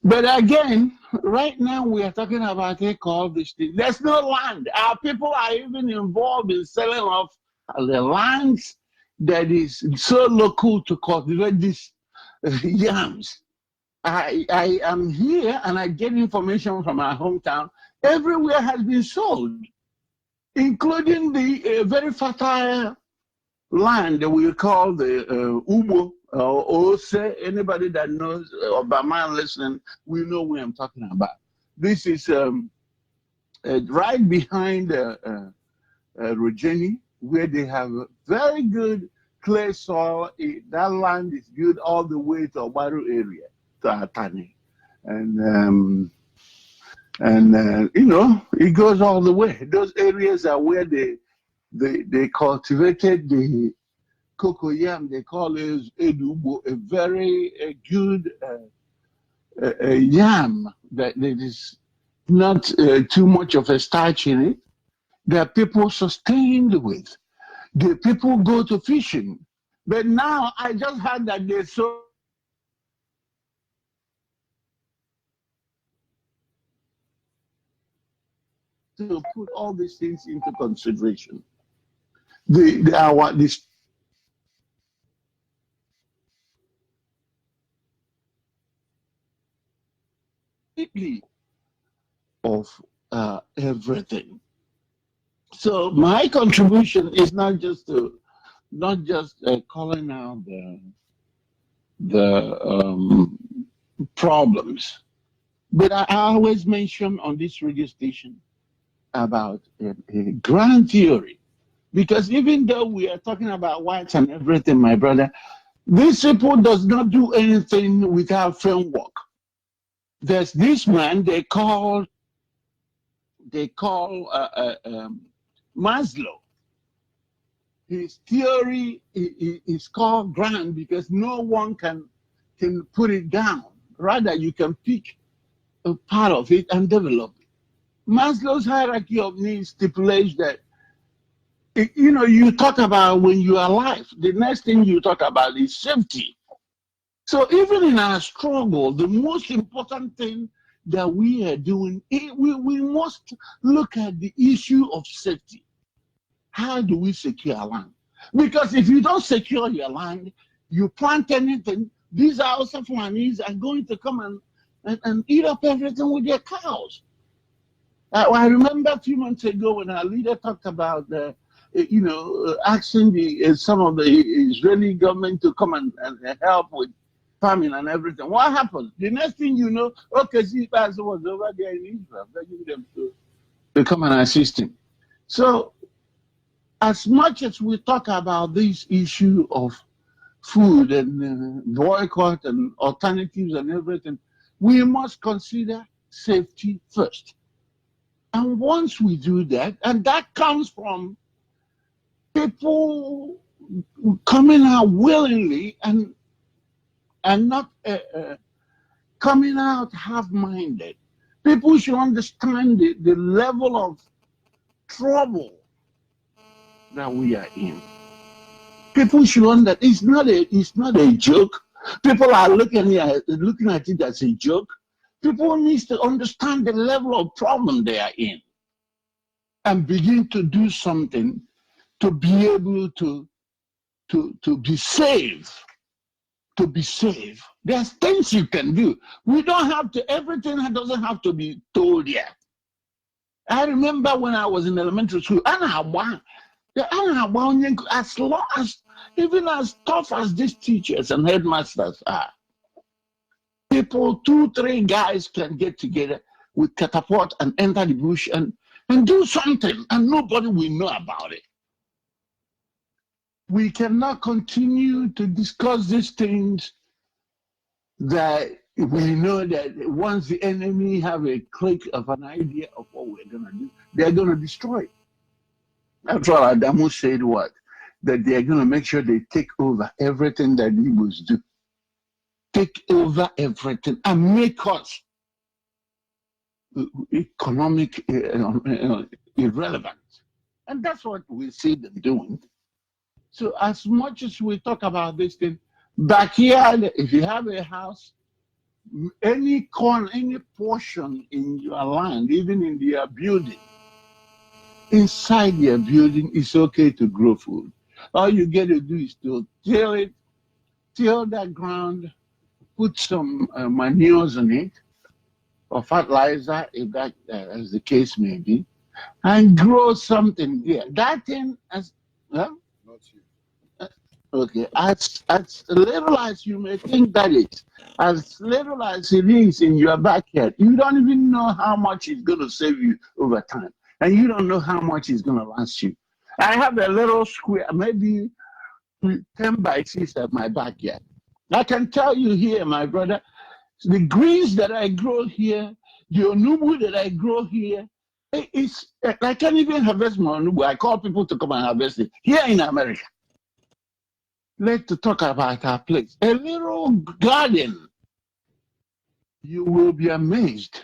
But again, right now we are talking about all these things. There's no land. Our people are even involved in selling off the lands that is so local to cultivate these yams. I am here and I get information from our hometown. Everywhere has been sold, including the very fertile land that we call the Ubo, or Ose. Anybody that knows Obama listening, we know what I'm talking about. This is right behind Rogeni, where they have very good clay soil. That land is good all the way to Obaru area, to Atani. And it goes all the way. Those areas are where they cultivated the cocoyam. They call it edubo, a very good yam that is not too much of a starch in it. that people sustained with. The people go to fishing. But now I just heard that they so to put all these things into consideration. This of everything. So my contribution is not just calling out the problems, but I always mention on this radio station about a grand theory, because even though we are talking about whites and everything, my brother, these people does not do anything without framework. There's this man they call Maslow. His theory is called grand because no one can put it down. Rather, you can pick a part of it and develop it. Maslow's hierarchy of needs stipulates that, you talk about when you are alive, the next thing you talk about is safety. So even in our struggle, the most important thing that we are doing, we must look at the issue of safety. How do we secure our land? Because if you don't secure your land, you plant anything, these Hausa Fulanis are going to come and eat up everything with their cows. I remember a few months ago when our leader talked about, asking some of the Israeli government to come and help with farming and everything. What happened? The next thing you know, see, Pastor was over there in Israel, begging them to come and assist him. So, as much as we talk about this issue of food and boycott and alternatives and everything, we must consider safety first. And once we do that, and that comes from people coming out willingly and not coming out half-minded. People should understand the level of trouble that we are in. People should understand it's not a joke. People are looking at it as a joke. People need to understand the level of problem they are in and begin to do something to be able to be safe. To be safe. There's things you can do. We don't have to, everything doesn't have to be told yet. I remember when I was in elementary school, as long as, even as tough as these teachers and headmasters are, people, 2-3 guys can get together with catapult and enter the bush and do something, and nobody will know about it. We cannot continue to discuss these things that we know that once the enemy have a click of an idea of what we're going to do, they're going to destroy it. That's what Adamu said, that they're going to make sure they take over everything that Igbos do. Take over everything and make us economic irrelevant. And that's what we see them doing. So as much as we talk about this thing, backyard, if you have a house, any corner, any portion in your land, even in your building, inside your building, it's okay to grow food. All you get to do is to till that ground, put some manures on it, or fertilizer, if that as the case may be, and grow something there. That thing, okay, as little as you may think that is, as little as it is in your backyard, you don't even know how much it's going to save you over time. And you don't know how much it's going to last you. I have a little square, maybe 10 by 6 at my backyard. I can tell you here, my brother, the greens that I grow here, the onubu that I grow here, I can't even harvest my onubu. I call people to come and harvest it here in America. Let's talk about our place. A little garden. You will be amazed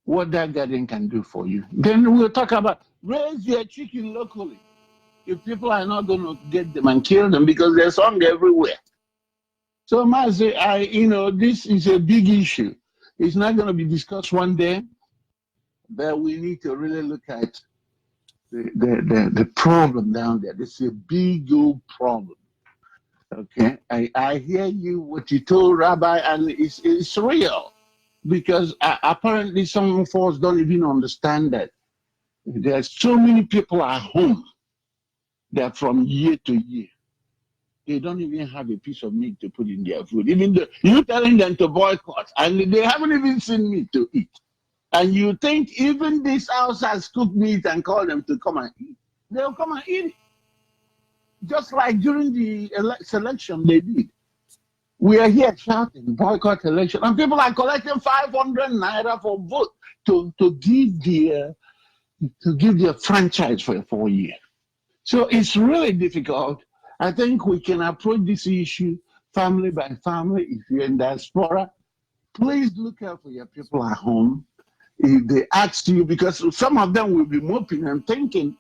what that garden can do for you. Then we'll talk about raise your chicken locally. If people are not going to get them and kill them because there's hunger everywhere. So, Mazi, this is a big issue. It's not going to be discussed one day, but we need to really look at the problem down there. This is a big old problem. Okay, I hear you, what you told Rabbi, and it's real. Because apparently some of us don't even understand that there's so many people at home that from year to year, they don't even have a piece of meat to put in their food. Even though you're telling them to boycott, and they haven't even seen meat to eat. And you think even this house has cooked meat and call them to come and eat. They'll come and eat it. Just like during the selection they did. We are here shouting boycott election, and people are collecting 500 naira for vote to give their franchise for a 4 year. So it's really difficult. I think we can approach this issue family by family. If you're in diaspora, please look out for your people at home. If they ask you, because some of them will be moping and thinking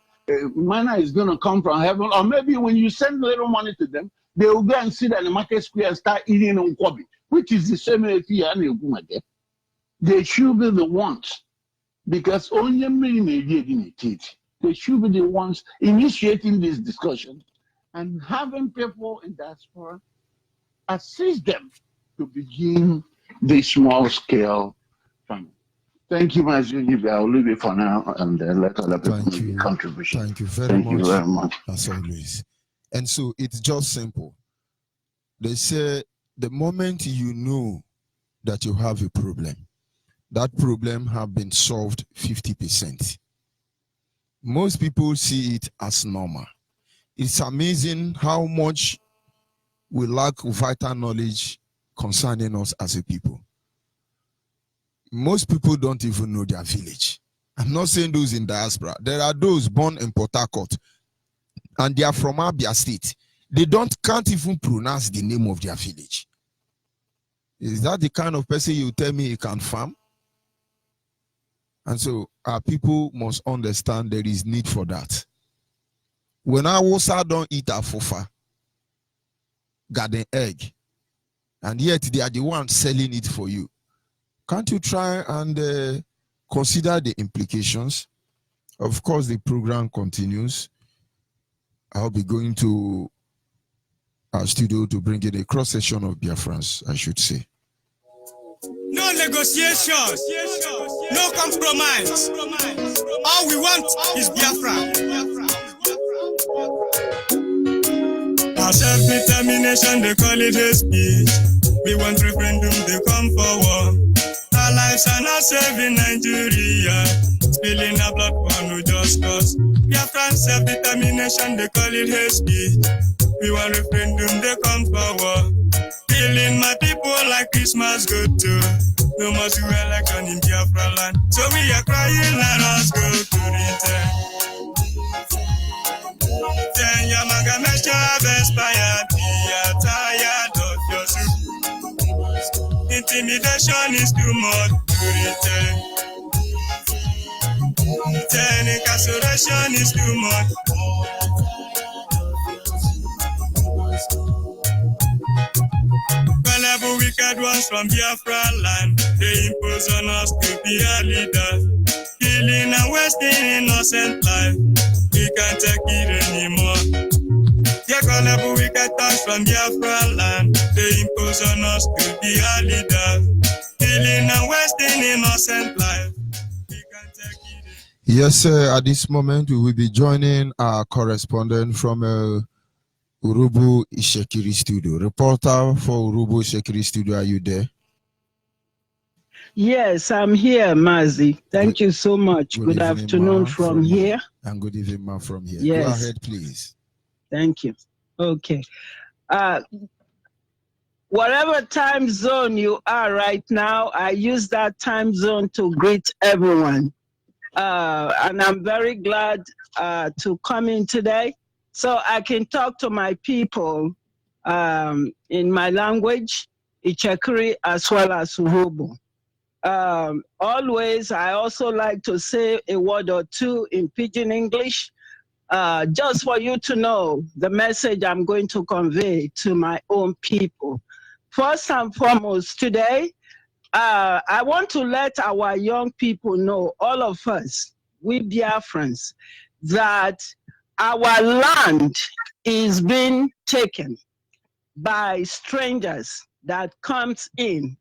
manna is going to come from heaven, or maybe when you send little money to them, they will go and sit at the market square and start eating on Kwabi, which is the same as here. They should be the ones, because only many may be in it. They should be the ones initiating this discussion and having people in diaspora assist them to begin this small scale farming. Thank you, Onyibe. I'll leave it for now and let other people make a contribution. Thank you very much. As always. And so it's just simple. They say the moment you know that you have a problem, that problem have been solved 50%. Most people see it as normal. It's amazing how much we lack vital knowledge concerning us as a people. Most people don't even know their village. I'm not saying those in diaspora. There are those born in Port Harcourt and they are from Abia State. They can't even pronounce the name of their village. Is that the kind of person you tell me he can farm? And so our people must understand there is need for that. When our Wosa don't eat afofa, garden egg, and yet they are the ones selling it for you, can't you try and consider the implications? Of course, the program continues. I'll be going to our studio to bring in a cross-section of Biafrans, I should say. No negotiations, no compromise. All we want is Biafra. Our self-determination, they call it hate speech. We want referendum, they come forward. Our lives are not saving Nigeria. Spilling our blood for no just cause. Biafran self-determination, they call it hate speech. We want referendum, they come forward. Killing my people like Christmas good too. No more to election in Biafra land. So we are crying, let us go to return. Then Yamaga Mesha have expired. We are tired of your soup. Intimidation is too much to return. Then incarceration is too much. Whenever wicked ones from Biafra land, they impose on us to be a leader. Killing and wasting innocent life, we can't take it anymore. Yeah, whenever wicked ones from Biafra land, they impose on us to be a leader. Killing and wasting innocent life, we can't take it anymore. Yes, sir. At this moment, we will be joining our correspondent from Urubu Ishekiri Studio. Reporter for Urubu Ishekiri Studio, are you there? Yes, I'm here, Mazi. Thank you so much. Good afternoon from here. And good evening, ma, from here. Yes. Go ahead, please. Thank you. Okay. Whatever time zone you are right now, I use that time zone to greet everyone. And I'm very glad to come in today so I can talk to my people in my language, Ichekiri, as well as Urubu. Always, I also like to say a word or two in Pidgin English, just for you to know the message I'm going to convey to my own people. First and foremost, today, I want to let our young people know, all of us, we Biafrans, that our land is being taken by strangers that comes in.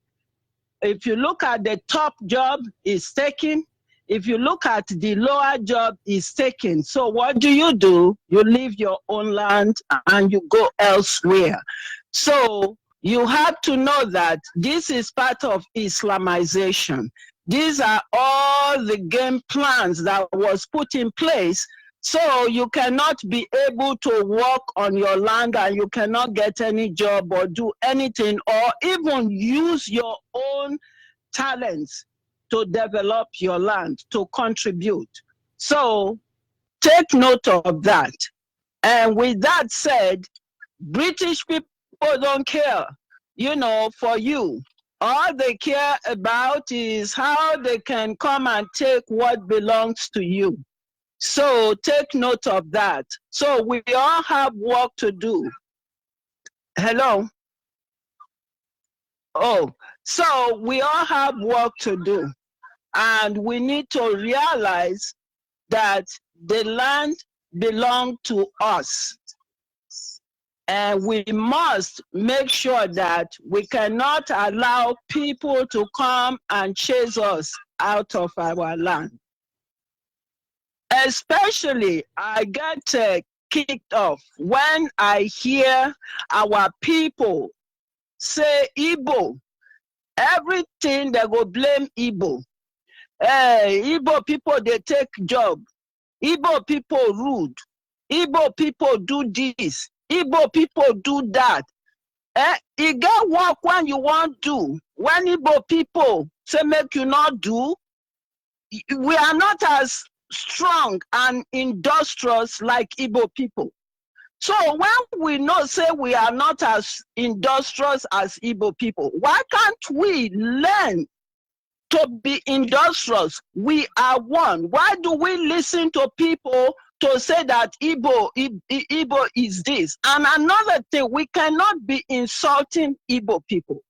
If you look at the top job, is taken. If you look at the lower job, is taken. So what do? You leave your own land and you go elsewhere. So you have to know that this is part of Islamization. These are all the game plans that was put in place. So you cannot be able to work on your land and you cannot get any job or do anything or even use your own talents to develop your land, to contribute. So take note of that. And with that said, British people don't care, for you. All they care about is how they can come and take what belongs to you. So take note of that. So we all have work to do. Hello? Oh, so we all have work to do. And we need to realize that the land belongs to us. And we must make sure that we cannot allow people to come and chase us out of our land. Especially, I get kicked off when I hear our people say Igbo. Everything they go blame Igbo. Igbo people, they take job. Igbo people rude. Igbo people do this. Igbo people do that. You get work when you want to. When Igbo people say make you not do, we are not as strong and industrious like Igbo people. So when we know, say we are not as industrious as Igbo people, why can't we learn to be industrious? We are one. Why do we listen to people to say that Igbo is this? And another thing, we cannot be insulting Igbo people.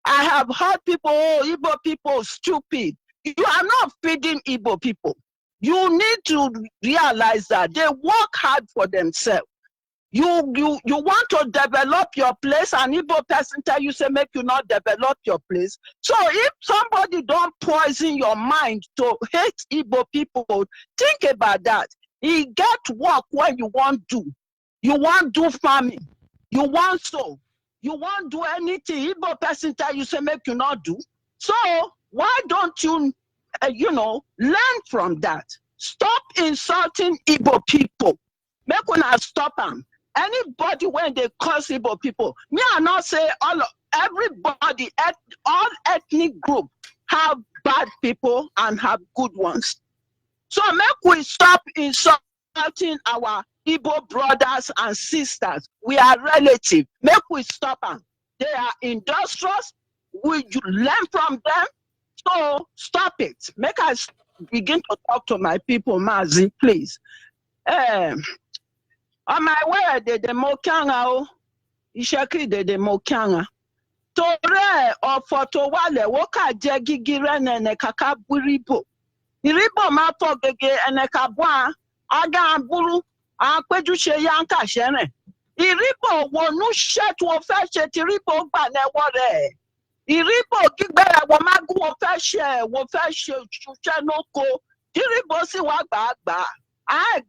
I have heard people, oh, Igbo people stupid. You are not feeding Igbo people. You need to realize that they work hard for themselves. You want to develop your place, and Igbo person tell you, say, make you not develop your place. So if somebody don't poison your mind to hate Igbo people, think about that. You get work when you want to. You want to do farming. You want so. You want to do anything. Igbo person tell you, say, make you not do. So why don't you, learn from that? Stop insulting Igbo people. Make una stop them. Anybody when they curse Igbo people, me I not say everybody, all ethnic group have bad people and have good ones. So make we stop insulting our Igbo brothers and sisters. We are relatives. Make we stop them. They are industrious. You learn from them. So stop it. Make us begin to talk to my people, Mazi, please. On my way, the Mokanga, Ishaki de Mokanga. Tore or photo wale, woka jegigire ne kaka buribo. Iribo mapo gege ene kabwa, aga buru, akweju she yanka shene. Iribo wonu shet wo feshe, tiribo ba ne wore. Iribo gigbere wo magu wo feshe chuche noko. Iribo si wa gba,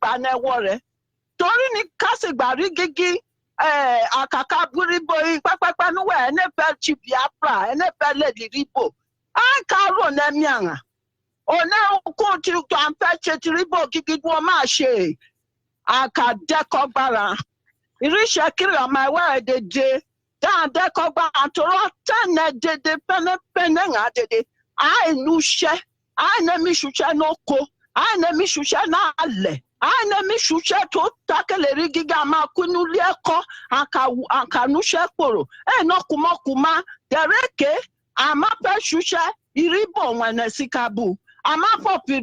gba ne wore. Torí ni kásìgbàrí gígí àkàkà búríbó pápápá níwẹ̀ ẹnẹ́fẹ́ chi Biafra ẹnẹ́fẹ́ lè dìríbò á kárò nẹ́mí àrà òní kó tí tó à ń fẹ́ ṣe tìríbò gígí wọ́n máa ṣe àkàdẹ́kọ̀gbára ìríṣẹ́ kiri ọmọ ẹ̀wẹ́ ẹ̀dẹ̀dẹ̀ dáadẹ́kọ̀gbára tòrọ́ tẹ́nẹ̀ dédé pẹ́nẹ́pẹ́nẹ́ ń àdédé àìnú ṣẹ́ àìnẹ́mí ṣuṣẹ́ n'oko àìnẹ́mí ṣuṣẹ́ náà lẹ̀. Anemi shuche to takeleri giga ma kunuli eko ankanushe kporo. No kuma dereke amape shuche iribo nwene sikabu. Amapopi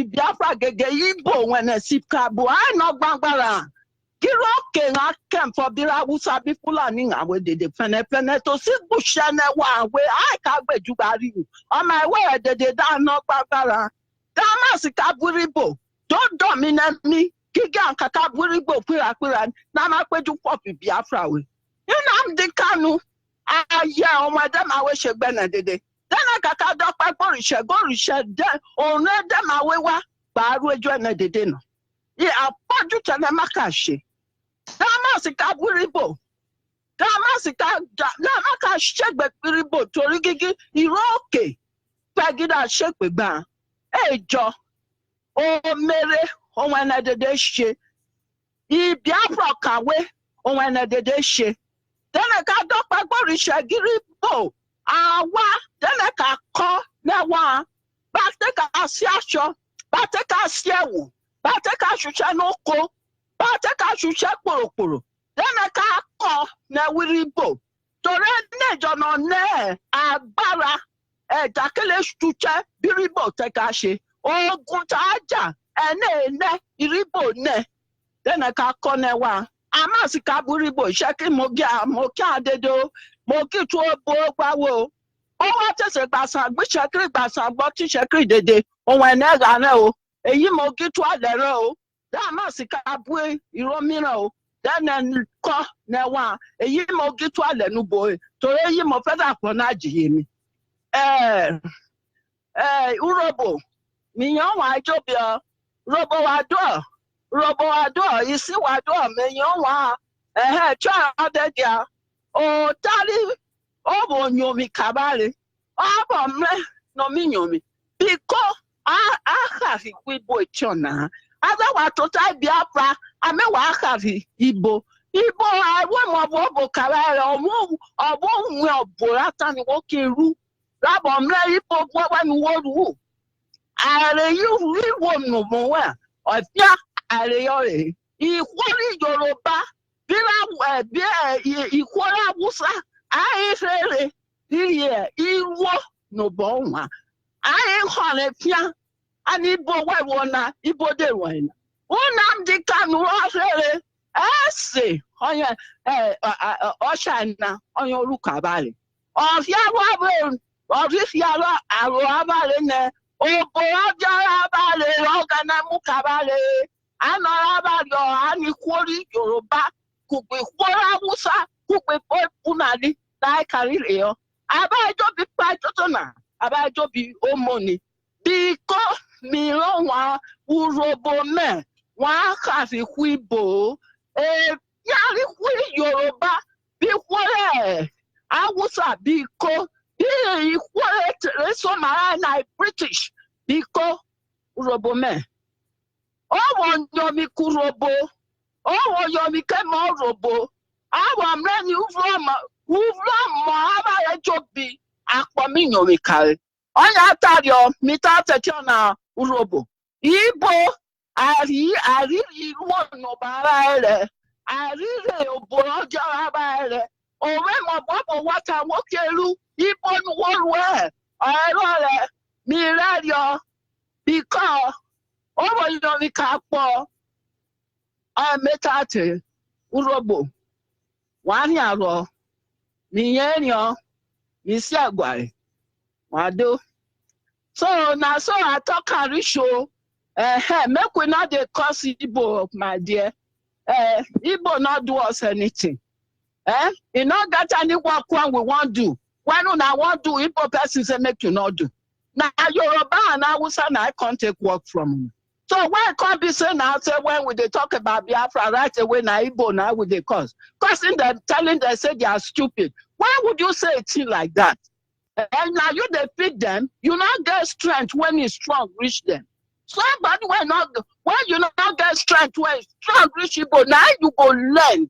Biafra gege Igbo nwene sikabu. I no gbangbara. Kiro ke na kem for bira wusa bi Fulani nga we de fene to si bushane wa we I ka gbe jubari. On my way de da no gbangbara. Dama sikabu ribo. Don't dominate me. Giga kaka buribo kwira na ma peju popi Biafra we. You know the Kanu. Yeah, on my damn I wish a benedede. Then I got a dog by Gorisha, then on them away wa, Baru join a dinner. Yeah, I'll put you to the Makashi. Damasika Buribo. Damasika Namaka shake back Buribo, Torigigi, Iroke. Pagida shake with ban. Hey, Joe. Oh, Mary, on when I did this shit. Biafra kawe, on when I did this shit. Then I got up by Gorisha Giribo. Awa, then I got call Nawa. Bateka Asiasho, Bateka Siawu, Bateka Shushanoko, Bateka Shushakoro. Then I got call Nawiribo. Torene Jonone, Abara, Takele Stucha, Biribo Tekashi, O Gutaja, and ne, Iribo ne. Then I got call Nawa. Amasika buribo shaki mokia dedo moki to bo pawo o wa tese gbasan gbe shakiri gbasan gbo ti shakiri dede o wa na ga na o eyi moki to adere o da amasika bue iro mira o then ko na wa eyi moki to ale nu bo to eyi mo fe da po na ajiye mi urobo mi yan wa jobio robo wa do Robo ado, isi wado menyo wa cha adedia o tali obo nyomi kabale obo mre no mi nyomi biko aha fi kwibo chona ada wa total Biafra ame wa aha fi Igbo awo mo bo kabale obo nwe oborata ni wo keru labo mre Igbo bo wa ni wo ru are you wo no mo wa ofia Areyore, Ikwori Yoruba, Ikwori Awusa, Aifere, Iwo no Bonwa, I Pia, and Ibo Wona, Ibo de Wine. Unam de Kanu Afere, Esse, Oshana, on your Lukabali. Of Yawa, of this Yara, Aruabale, O Boajarabale, Ogana Mukabale. Anarabayo ani kwori Yoruba kugbe kwora Musa kugbe punani na karire abajo bi pajoto na abajo bi omoni biko mi ro wa urobo me wa ka fi kwibo yari kwi Yoruba bi kwore Awusa biko bi kwore so mara na British biko urobo me Owo yomi kurobo, owo yomi kemo robo. Awa mreni uvro aba ejobi akpomi yomi kare. Onya tario mita tetiona urobo. Igbo ari no bara ele. Ari oboro jara ba ele. Owe mo bobo wata wokelu Igbo nu worwe. Ero mi radio because Owo yomi kakpo metate urobo wani aro miyenyo isi agware wado so na so I talk and show make we not dey cause Igbo my dear Igbo not do us anything you not get any work when we want do when una want do Igbo person say make you not do na Yoruba and Hausa na I can't take work from you. So why can't be saying now say when we they talk about Biafra right away na Igbo now with the cause? Causing them, telling them say they are stupid. Why would you say a thing like that? And now you defeat them, you not get strength when it's strong, reach them. Somebody when you not get strength when it's strong, reach Igbo, now you go learn.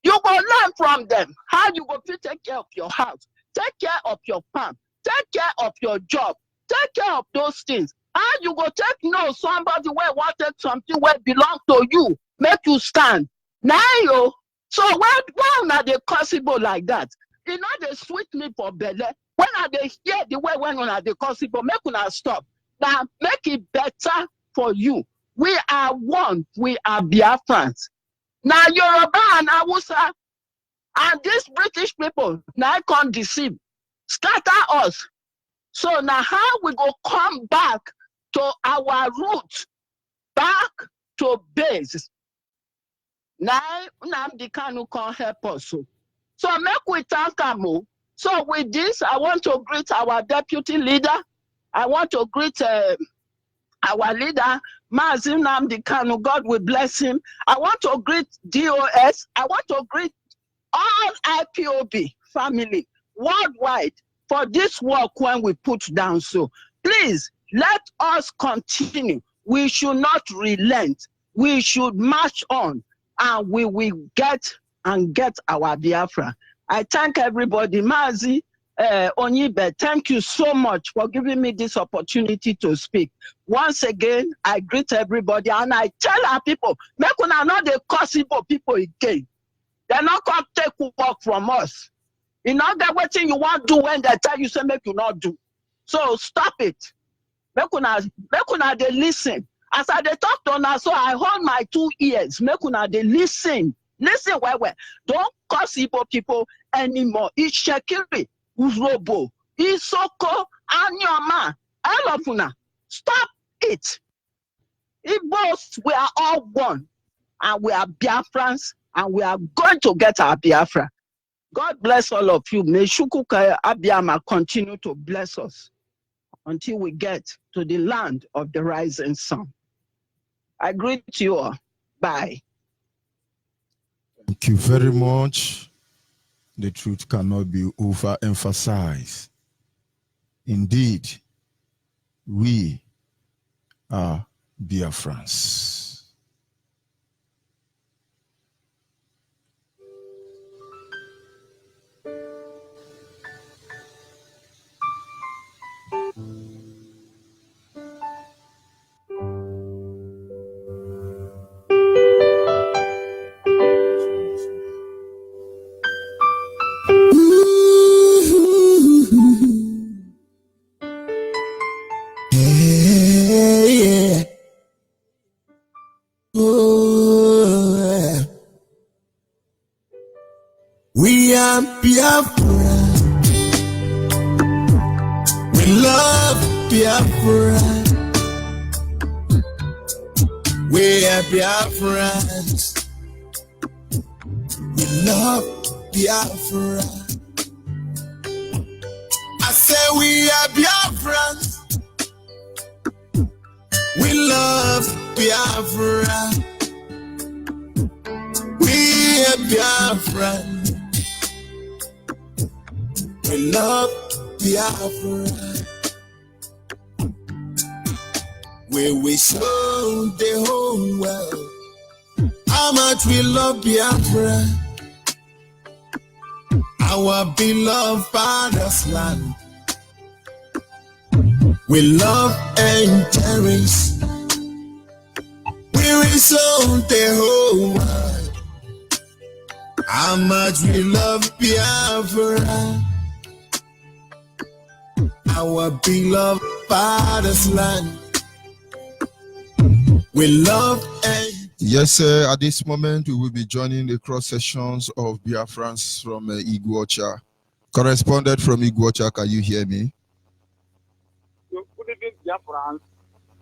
You go learn from them. How you go take care of your house, take care of your farm, take care of your job, take care of those things. How you go take no somebody where wanted something where belong to you, make you stand. Now you so why not they possible like that? You know they sweet me for belly. When are they hear the way when are they possible? Make una stop. Now make it better for you. We are one. We are Biafrans. Now Yoruba and Hausa and these British people now can't deceive, scatter us. So now how we go come back to our roots, back to base? Now the Kanu can't help us. So make we thank Amu. So with this, I want to greet our deputy leader. I want to greet our leader, Mazin Nnamdi Kanu. God will bless him. I want to greet DOS. I want to greet all IPOB family worldwide for this work when we put down. So please let us continue. We should not relent. We should march on, and we will get our Biafra. I thank everybody. Mazi, Onyibe, thank you so much for giving me this opportunity to speak. Once again, I greet everybody and I tell our people, make una not the possible people again. They're not going to take work from us. You know that what you want to do when they tell you, say make you not do. So stop it. Make una they listen. As I they talk to una, so I hold my 2 ears. Make una they listen. Listen well. Don't cause Igbo people anymore. It's Shekiri, Urobo, Isoko, Anyoma, all of una. Stop it. Igbos, we are all one. And we are Biafrans. And we are going to get our Biafra. God bless all of you. May Shukuka Abiyama continue to bless us until we get to the land of the rising sun. I greet you all. Bye. Thank you very much. The truth cannot be overemphasized. Indeed, we are Biafrans. We are Biafra. We love Biafra. We are Biafrans. We love Biafra. I say we are Biafrans. We love Biafra. We are Biafrans. We love Biafra. We will show the whole world how much we love Biafra, our beloved father's land. We love and cherish. We will show the whole world how much we love Biafra, our beloved father's land. We love and yes, sir. At this moment, we will be joining the cross sessions of Biafrans from Iguacha. Correspondent from Iguacha, can you hear me? Good evening, Biafrans.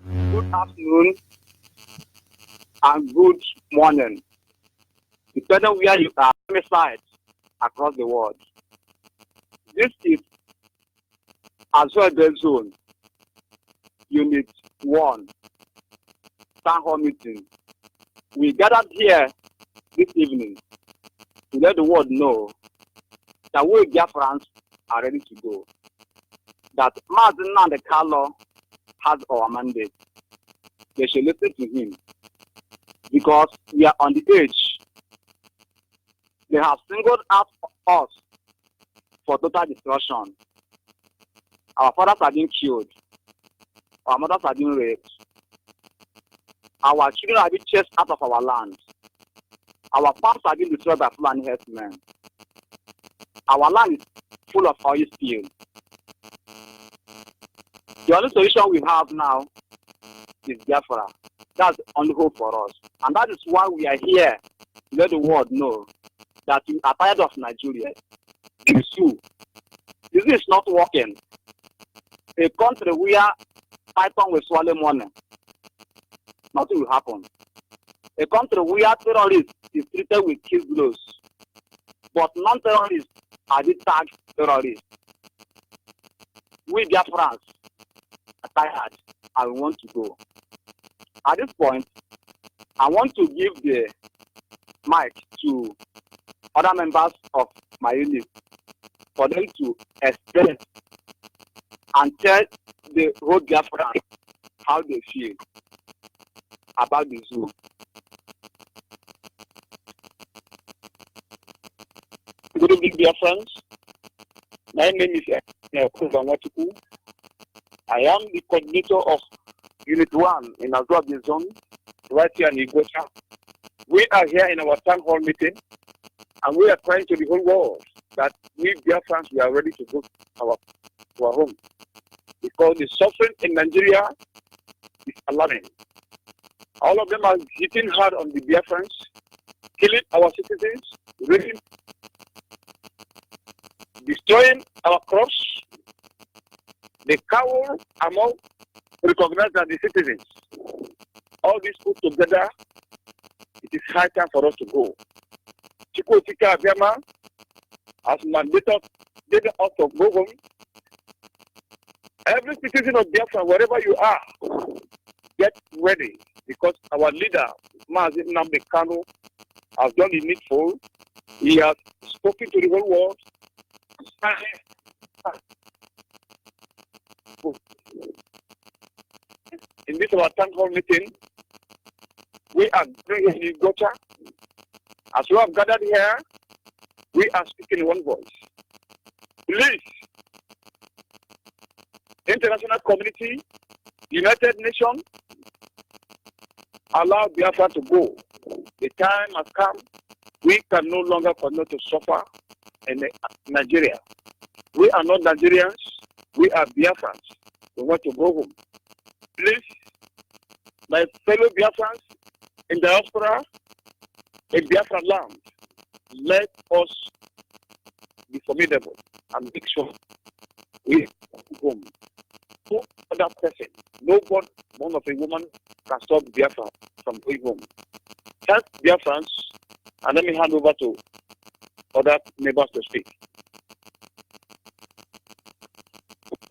Good afternoon and good morning, depending where you are reside across the world. This is Azure Zone, Unit 1. Town hall meeting. We gathered here this evening to let the world know that we Biafrans are ready to go. That Mazin Nnamdi Kanu has our mandate. They should listen to him because we are on the edge. They have singled out us for total destruction. Our fathers are being killed. Our mothers are being raped. Our children are being chased out of our land. Our farms are being destroyed by Fulani herdsmen. Our land is full of oil spill. The only solution we have now is Biafra. That's the only hope for us. And that is why we are here to let the world know that we are tired of Nigeria. It's true. This is not working. A country where Python will swallow money, nothing will happen. A country where terrorists is treated with kiss blows, but non-terrorists are the tagged terrorists. We Biafrans are tired and we want to go. At this point, I want to give the mic to other members of my unit for them to explain and tell the whole Biafrans how they feel about the zoo. Good evening, dear friends. My name is Onyibe. I am the coordinator of Unit 1 in Azua Zone, right here in Igosha. We are here in our town hall meeting, and we are crying to the whole world that we Biafrans, we are ready to go to our home. Because the suffering in Nigeria is alarming. All of them are hitting hard on the Biafrans, killing our citizens, raping, destroying our crops. The cow among recognized as the citizens. All this put together, it is high time for us to go. Chiko Tika Abiyama has mandated us to go home. Every citizen of Biafra, wherever you are, get ready, because our leader, Mazi Nnamdi Kanu, has done the needful. He has spoken to the whole world. In this our town hall meeting, we are bringing in Gocha. As we have gathered here, we are speaking in one voice. Please, international community, United Nations, allow Biafra to go. The time has come. We can no longer continue to suffer in Nigeria. We are not Nigerians. We are Biafrans. We want to go home. Please, my fellow Biafrans in diaspora, in Biafra land, let us be formidable and make sure we go home. No other person, no one of a woman can stop Biafra from going home. Thank Biafrans, and let me hand over to other neighbors to speak.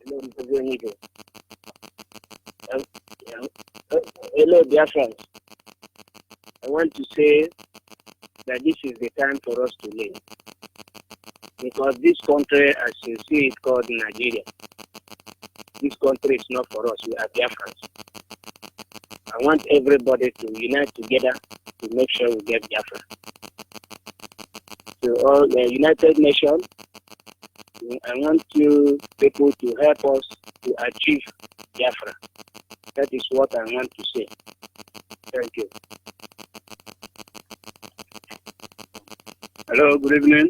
Hello, Mr. Onyibe. Hello, Biafrans. I want to say that this is the time for us to live. Because this country, as you see, is called Nigeria. This country is not for us. We are Biafrans. I want everybody to unite together to make sure we get Biafra. So all the United Nations, I want you people to help us to achieve Biafra. That is what I want to say. Thank you. Hello, good evening.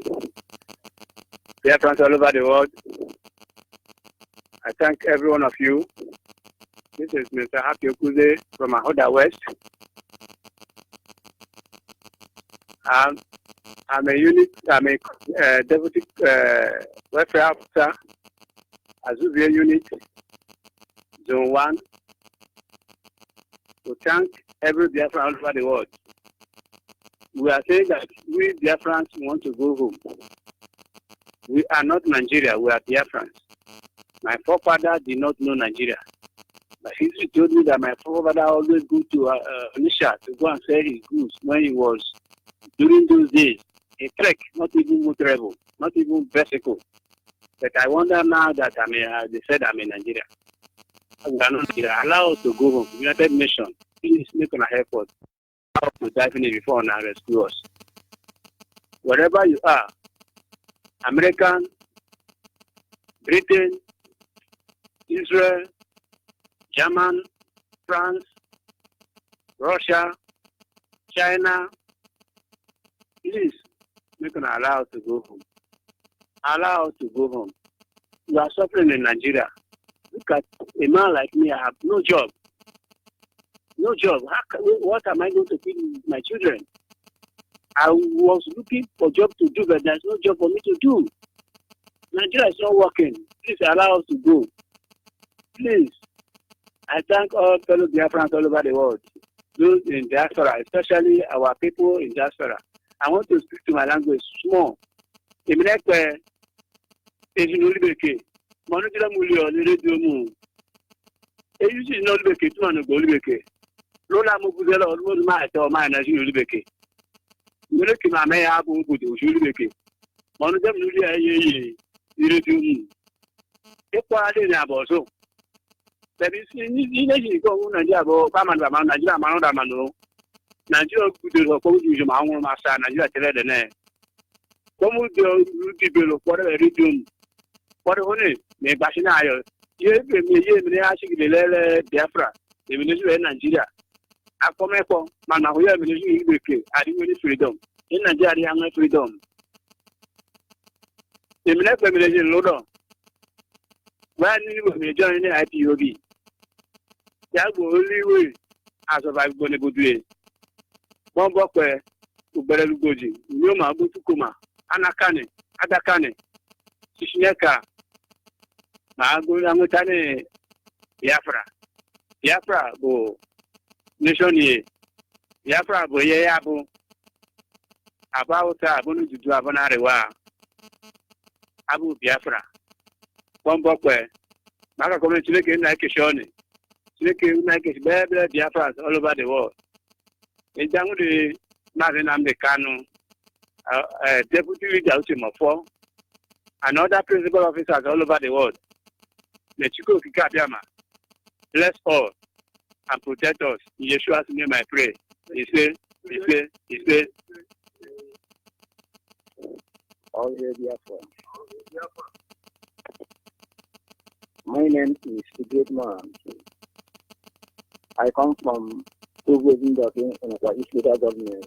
Biafrans all over the world. I thank every one of you. This is Mr. Happy Okuze from Ahoda West. I'm a deputy welfare officer, Azuvia unit, Zone 1. To thank every Biafran all over the world. We are saying that we Biafrans want to go home. We are not Nigeria, we are Biafrans. My forefather did not know Nigeria. But history told me that my forefather always go to Onisha to go and sell his goods when he was, during those days, a trek, not even motorable, not even bicycle. But I wonder now that they said I'm in Nigeria. We are not here. Allow us to go home. United Nations, please make an help us. How to dive in it before now rescue us. Wherever you are, American, Britain, Israel, German, France, Russia, China, please make an allow us to go home. Allow us to go home. You are suffering in Nigeria. Look at a man like me. I have no job. No job. What am I going to feed my children? I was looking for job to do, but there's no job for me to do. Nigeria is not working. Please allow us to go. Please. I thank all fellow Biafrans all over the world. Those in diaspora, especially our people in diaspora. I want to speak to my language small. Eminekwe, Ejinolibeke, Manujila Mulio, Niredumu. Ejusi Nolibeke, Tumano Golibeke. Lola Muguzela, Olmo Mata, or mine as you Libeke. Muleki Mame Abu Ulibeke. Manujam Nulia, Niredumu. Equally Naboso. That is in go Nigeria, Pamana, Nigeria, Manodamano. Nigeria could oppose you, Masa, Nigeria, Teledene. Come with your people, whatever you do. What only may Bashinayo. You may ask the Biafra, the Ministry of Nigeria. I come for Manahuya Ministry of UK, adding freedom. In Nigeria, I'm freedom. The Ministry of Lodon. When you may join the IPOB. That will only way as of I'm going to do it. One book where Uberelugoji, Yoma Butukuma, Anakane, Adakane, Shishineka, Magulamutane, Biafra. Biafra, go nation ye. Biafra, go ye abu. About Abunu to Abanarewa. Abu Biafra. One book where Maka community like a shoni. Biafra all over the world. In January, Marinam de Kanu, Deputy Leader for and other principal officers all over the world. Mechiko Kikabiama, bless all and protect us. In Yeshua's name I pray. He said, all here, Biafra. My name is the great man. I come from Togo in the East Local Government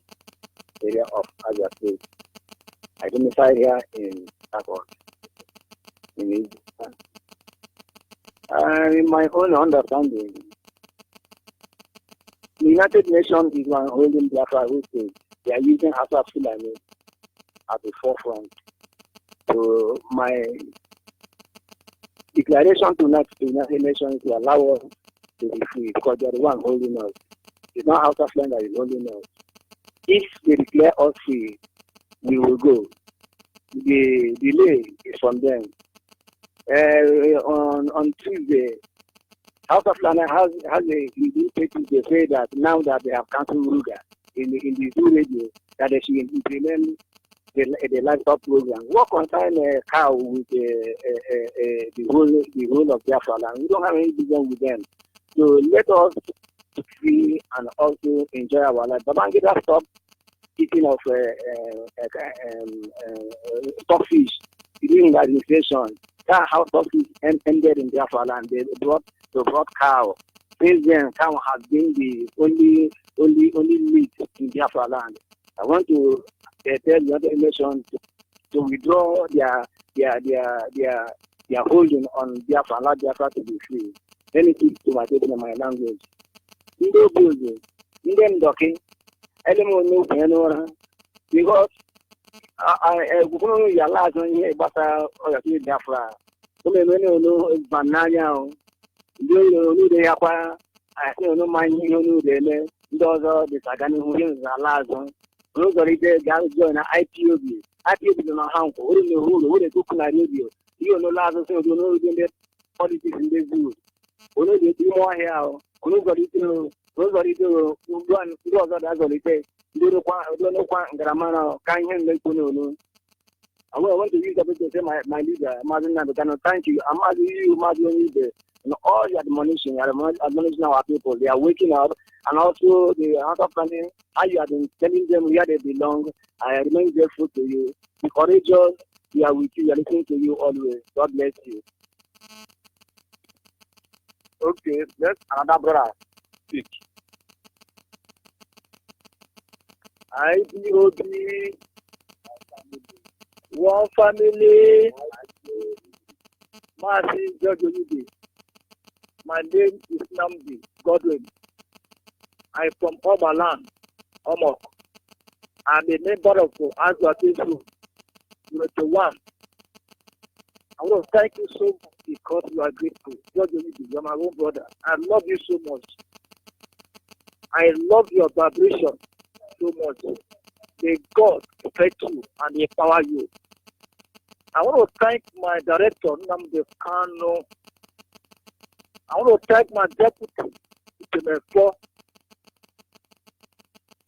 area of Abia State. I domicile here in Takot, in Egypt. In my own understanding, the United Nations is one holding Biafra who says they are using Asaf Fulani at the forefront. So my declaration tonight to the United Nations to allow us to be free because they are the one holding us. It's not out of land that is holding us. If they declare us free, we will go. The delay is from them. On Tuesday, House of Land has a paper to say that now that they have cancelled Ruga in the Zoo radio, that they should implement the livestock program. What concern a cow with the whole of Biafra land? We don't have any business with them. So let us free and also enjoy our life. Babangida stop eating of stockfish during the administration. That how stockfish ended in Biafra land. They brought cow. Since then, cow has been the only meat in Biafra land. I want to tell the other nation to withdraw their holding on Biafra, allow Biafra to be free. Let me speak to my people in my language. Indo building, Indian docking, Elemono, because I go your last one here, but I Biafra. So many no banana. You know they are. I don't mind you know they those are the Sagani who is the last one. Those are the guys join IPOB. IPOB is not harmful. Who know who they cook on radio. You know last so you know the politics in this good. Who know they do more here. Who knows what it do? Those are it do. Who go and do other that's what it is. You don't know what Gramana can't handle no. I want to use the to say my leader, Mazina, thank you. I'm asking you, Mazina, and all your admonition our people. They are waking up, and also the out of planning, how you have been telling them where they belong. I remain grateful to you. Be courageous. We are with you. We are listening to you always. God bless you. Okay, let's another brother speak. IPOB, one family, Martin George Onyibe. My name is Namdi Godwin. I'm from Omaland, Omok. I'm a member of the Azwatesu 21. I want to thank you so much because you are grateful. You're my own brother. I love you so much. I love your vibration so much. May God protect you and empower you. I want to thank my director, Namde Kano. I want to thank my deputy, Mr.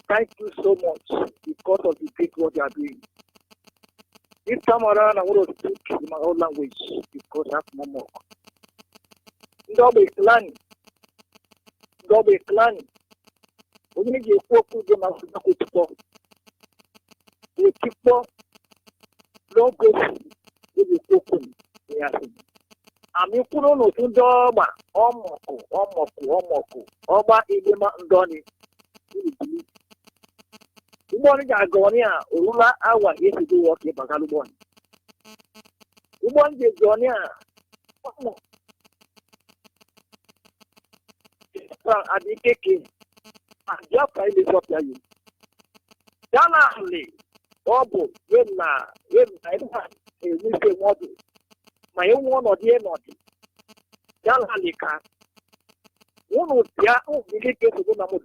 Thank you so much because of the great work you are doing. This time around, I want to speak in my own language because I have no more. Ndobe Klani. Ndobe Klani. We need to focus on our people. We keep on. Don't go to the focus. I'm putting on to Doma. Omoku. Oba Idema Ndoni. Uboni Jagonia, Urula, our is to do work in Bagalubon. Ubon Jagonia, Adikeki, and Jaffa is what you. Danahli, Obo, Yena, Mr. Model. My own one or the not. Danhalika. One would be out of the case of the number.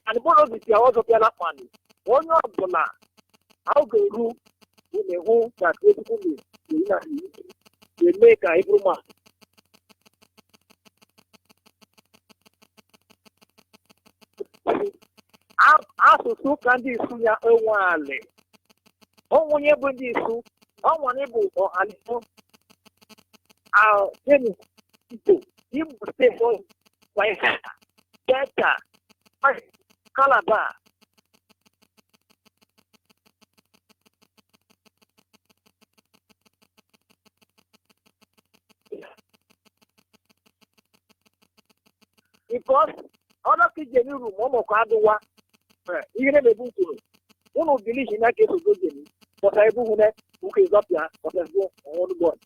And one of the hours of the other money. One of the land. How go you in a home that they make a every month. Aso kandi su ya enwale. Onye bụ ndị isu, onye bụ ọhanịfọ. Jeni Igbo, Igbo steeti Bayelsa, Delta, Calabar. Because other people in the room, even if they do, one of the least in that case of good, but I do who is up here, but I go on the board.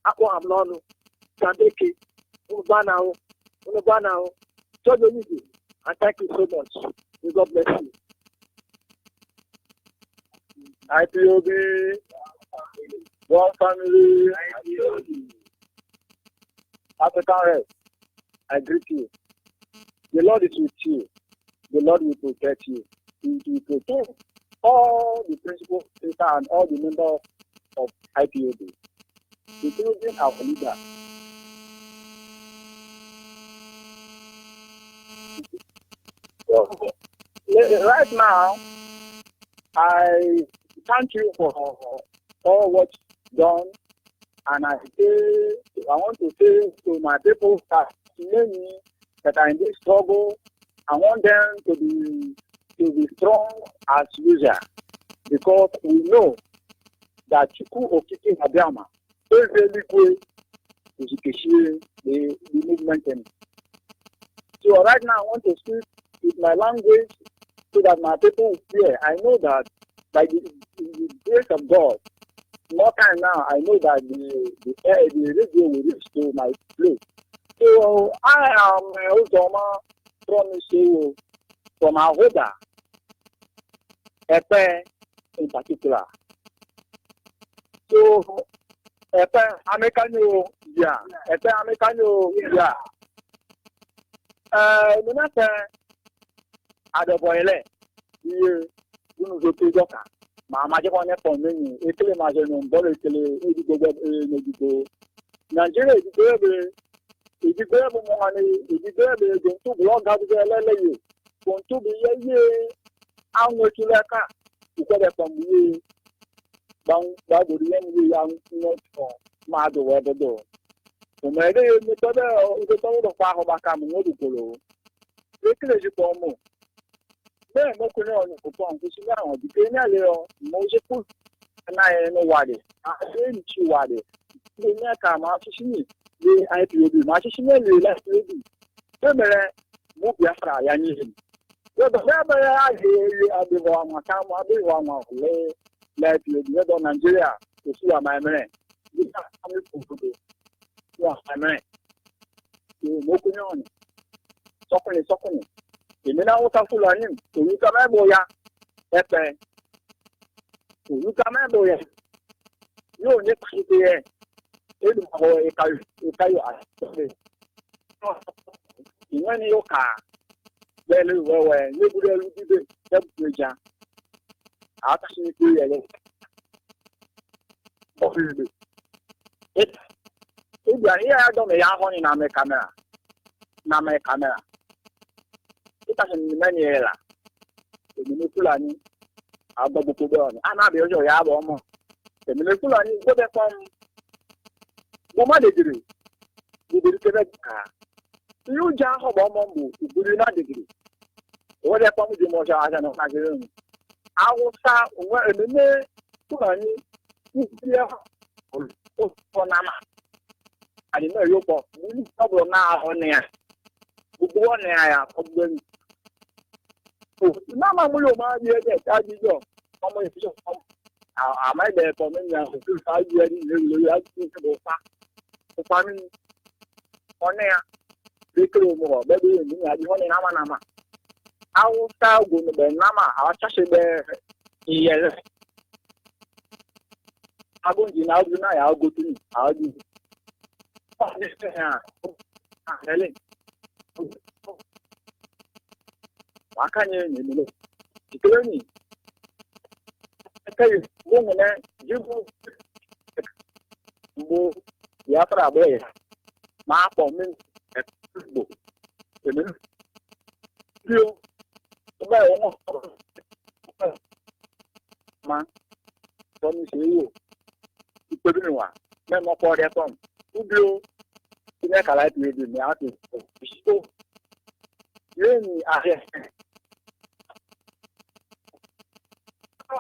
Aqua Amlano, Sandeki, Ubanao, so you need it. And thank you so much. May God bless you. IPOB, one family, African rest. I greet you. The Lord is with you. The Lord will protect you. He will protect all the principal and all the members of IPOB, including our leader. So, right now, I thank you for all what you've done, and I want to say to my people that many that are in this struggle, I want them to be strong as usual, because we know that Chuku Okiki Abiyama is really good to the movement. So right now I want to speak with my language so that my people will hear. I know that by the grace of God, more time now, I know that the radio will reach to my place. So I am Uzoma from Ahoda, Epe in particular. So Epe Americano, yeah. Epe Americano, yeah. Minata Adaboyle, you know the Pidoka. Mamma Japan for many, Italy, Majan, Borically, Edigo, Nigeria, if you go money, if you go to blog out the going to be a year, I'm going to like to get from you. That would be young, not for Mother weather door. So, maybe the town of Pahobaka, Modicolo. Quickly, you come more. Then, Mokuno, which is now the Kenyan Mojiput, and I know what it. I didn't see what it. The Naka Marchini, the IPOB, Marchini, last lady. Remember, Biafra, Yanni. The Biafra, I hear the one, Nigeria, to see my man. This family food. Yeah, I mean, you walk on. Sokoni. Imena uta fulani, uyuka meboya, epe. Uyuka meboya. Yo ne kite, edu mabo ekayo asore. Iwani yoka, belu wewe, nebure ludibe, nebreja. Ata shi ku yele. Ofibe. Ebi ani ya do me ya honi na me camera. Ita ni many era. The Fulani, Abu Kubon, and I be your yabo. The Fulani go back from Woman degree. You did it. You jump on Bombu, you do not degree. What I come with the motion as an occasion. I will start where the name Fulani is here for Nama. I didn't know you for problem now on there. One area of them. Nama mulo ma ye de ta ji jo omo ifiso a ma de ko me nya so ta ji ri le ya ti ko pa mi one ya de ko mo be be ni ya ji one nama awu ta go no be nama a cha se be iye agun ji na ju na ya go tu ni a ju hele wakanye ni milo tikeni kai gomo ne jibu mbo ya para boy ma po min bo emen yo ba yo ma to mi se yo ipebi wa me mo po de tom ubio ine kala ti di mi ati so yeni ahe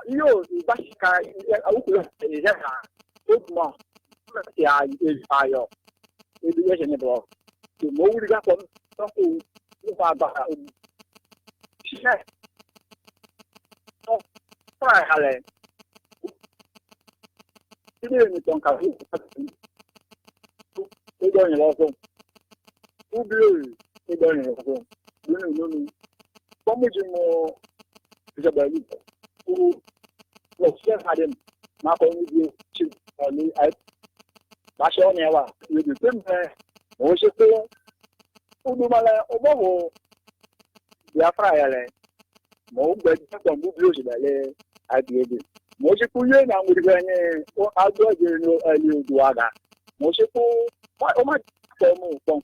yo bashika awukula ejaka ogmo ya ayo ebi ye se ne bo to mo wuri ga ko to ko ni fa ba se to fa hale ile ni ton ka fu e do ni lo so ublu e do ni lo so nínú kọ́mùjì mo ìjọba ìlú kúrú lọ sí ẹ̀ka dẹ̀ máa kọ́ níbi tí ọ̀ní àìbáṣẹ́ ọ̀nà ẹ̀wà ìrèdè tó ń bẹ mo ṣe pé ọdúnmọ́lẹ̀ ọgbọ́wọ́ Biafra yẹlẹ̀ mo gbẹ jẹ́pọ̀ mú bí òṣèlú ẹ̀lẹ́ àìbìyèdè mo ṣe pé yé náà mo ti gbẹ ní agbọ́jẹ́ ní ẹ̀lẹ́ odò àgà mo ṣe pé ó má jẹ́ mú pọ́n.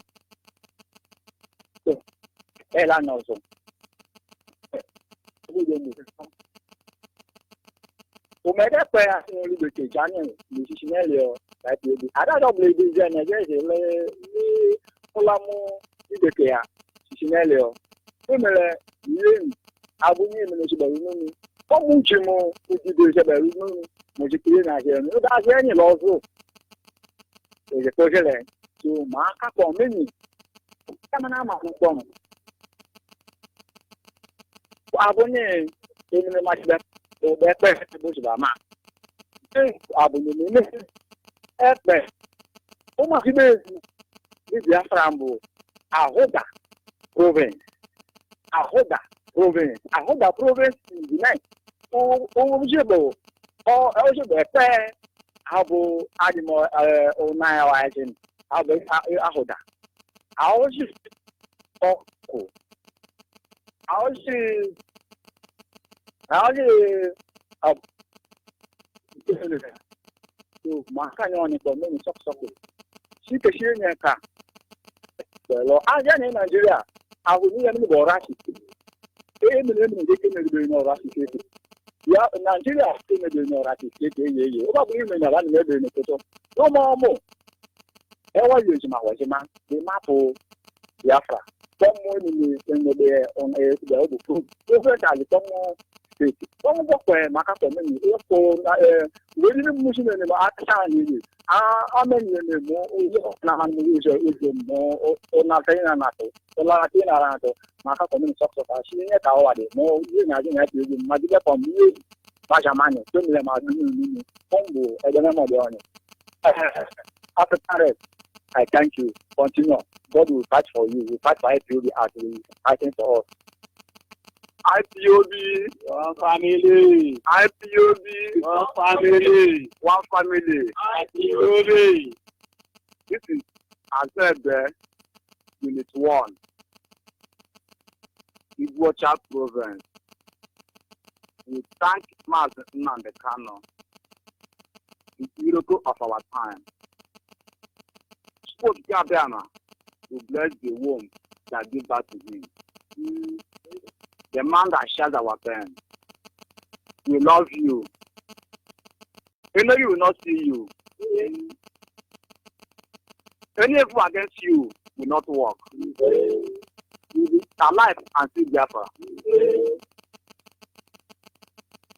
La nozo. O me de pe asin ori de ke jani le sisinele o like e ada do ble bi je na je le ni olamu ide ke ya sisinele o o me le ni abu ni me no se baru no ni ko mu ji mo o ji de se baru no ni mo ji kire na je no da je ni lo so e je ko je le so ma ka ko me ni kama na ma ko abonye emine machbe o be pe bo ba ma abonye ni epe o ma fi be ni Biafra mbo ahoda province in the night o jebo o jebo pe abo adimo o na wa ajin abo ahoda aoji oko aoji so makanya oni ko me sokoko si ke shi nya ka lo aja ni Nigeria awu ni ya ni bo rashi me de ke me de no rashi ke ya Nigeria ke me de no rashi ke ye o ba bu me na ba ni me de no to no mo e wa yo jima de mapo Biafra someone in the on a the food over the tomo state some go maka ko me e ko we ni musu ne ma ata ni amen ne mo o na han ni jo mo o na taina na to o la taina na to maka ko me sok shi ne ka wa de mo ni na ji na ti ma di ko mi ba jamani to mi le ma du ni kombo e de mo de oni As a parent, I thank you. Continue. God will fight for you. We fight for IPOB as we fighting for us. IPOB, one family. IPOB, one family. One family. IPOB. This is Azebe, Unit 1, Igbocha Province. We thank Master Nnamdi Kanu, the miracle of our time. Sport Gabiana will bless the womb that gave birth to him. The man that shares our pain. We love you. Enemy will not see you. Any evil against you will not work. You will be alive and see Biafra.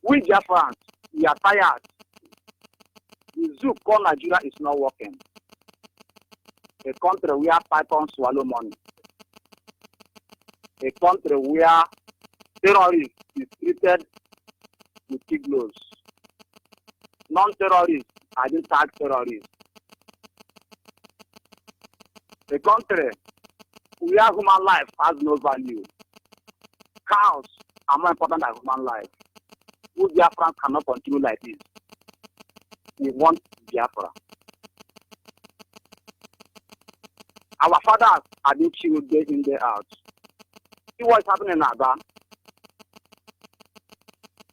We Biafrans, we are tired. The zoo called Nigeria is not working. A country where pythons swallow money. A country where terrorists is treated with iglos. Non-terrorists are being tagged terrorists. A country where human life has no value. Cows are more important than human life. We Biafrans cannot continue like this. We want Biafra. Our fathers are being killed day in, day out. See what's happening in Aba.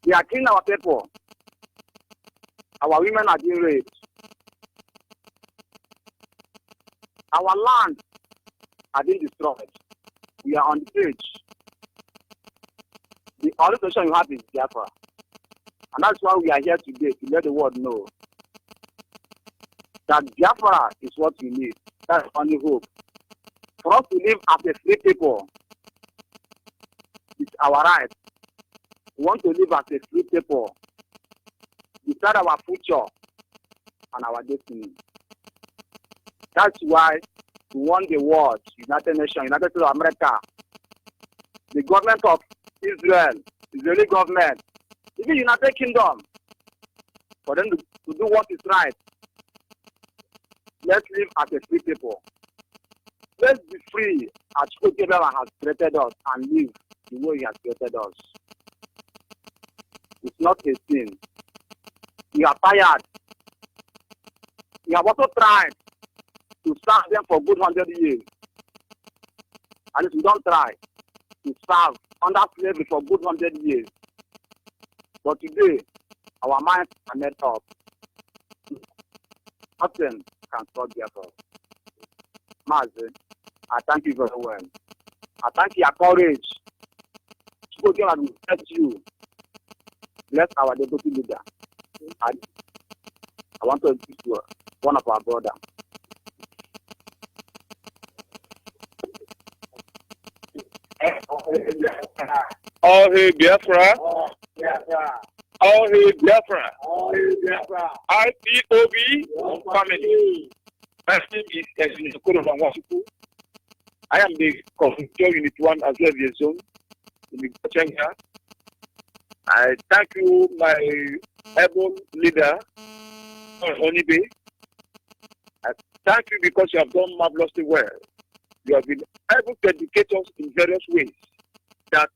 They are killing our people. Our women are being raped. Our land are being destroyed. We are on the edge. The only solution you have is Biafra. And that's why we are here today, to let the world know that Biafra is what we need. That's only hope. For us to live as a free people, it's our right. We want to live as a free people, decide our future and our destiny. That's why we want the world, United Nations, United States of America, the government of Israel, Israeli government, even United Kingdom, for them to do what is right. Let's live as a free people. Let's be free as God has created us and live the way He has created us. It's not a sin. We are tired. We have also tried to serve them for good 100 years. And if we don't try to serve under slavery for good 100 years, but today, our minds are made up. Nothing can stop Biafra. Mazi, I thank you very well. I thank your courage. Spoken and bless you. Bless our deputy leader. I want to speak to one of our brothers. All hail Biafra. All hail Biafra. IPOB family. My name is Ezunokoro Nwachukwu. I am the Confucius Unit 1 as well as the zone in the Kenya. I thank you, my able leader, Onyibe. I thank you because you have done marvelously well. You have been able to educate us in various ways that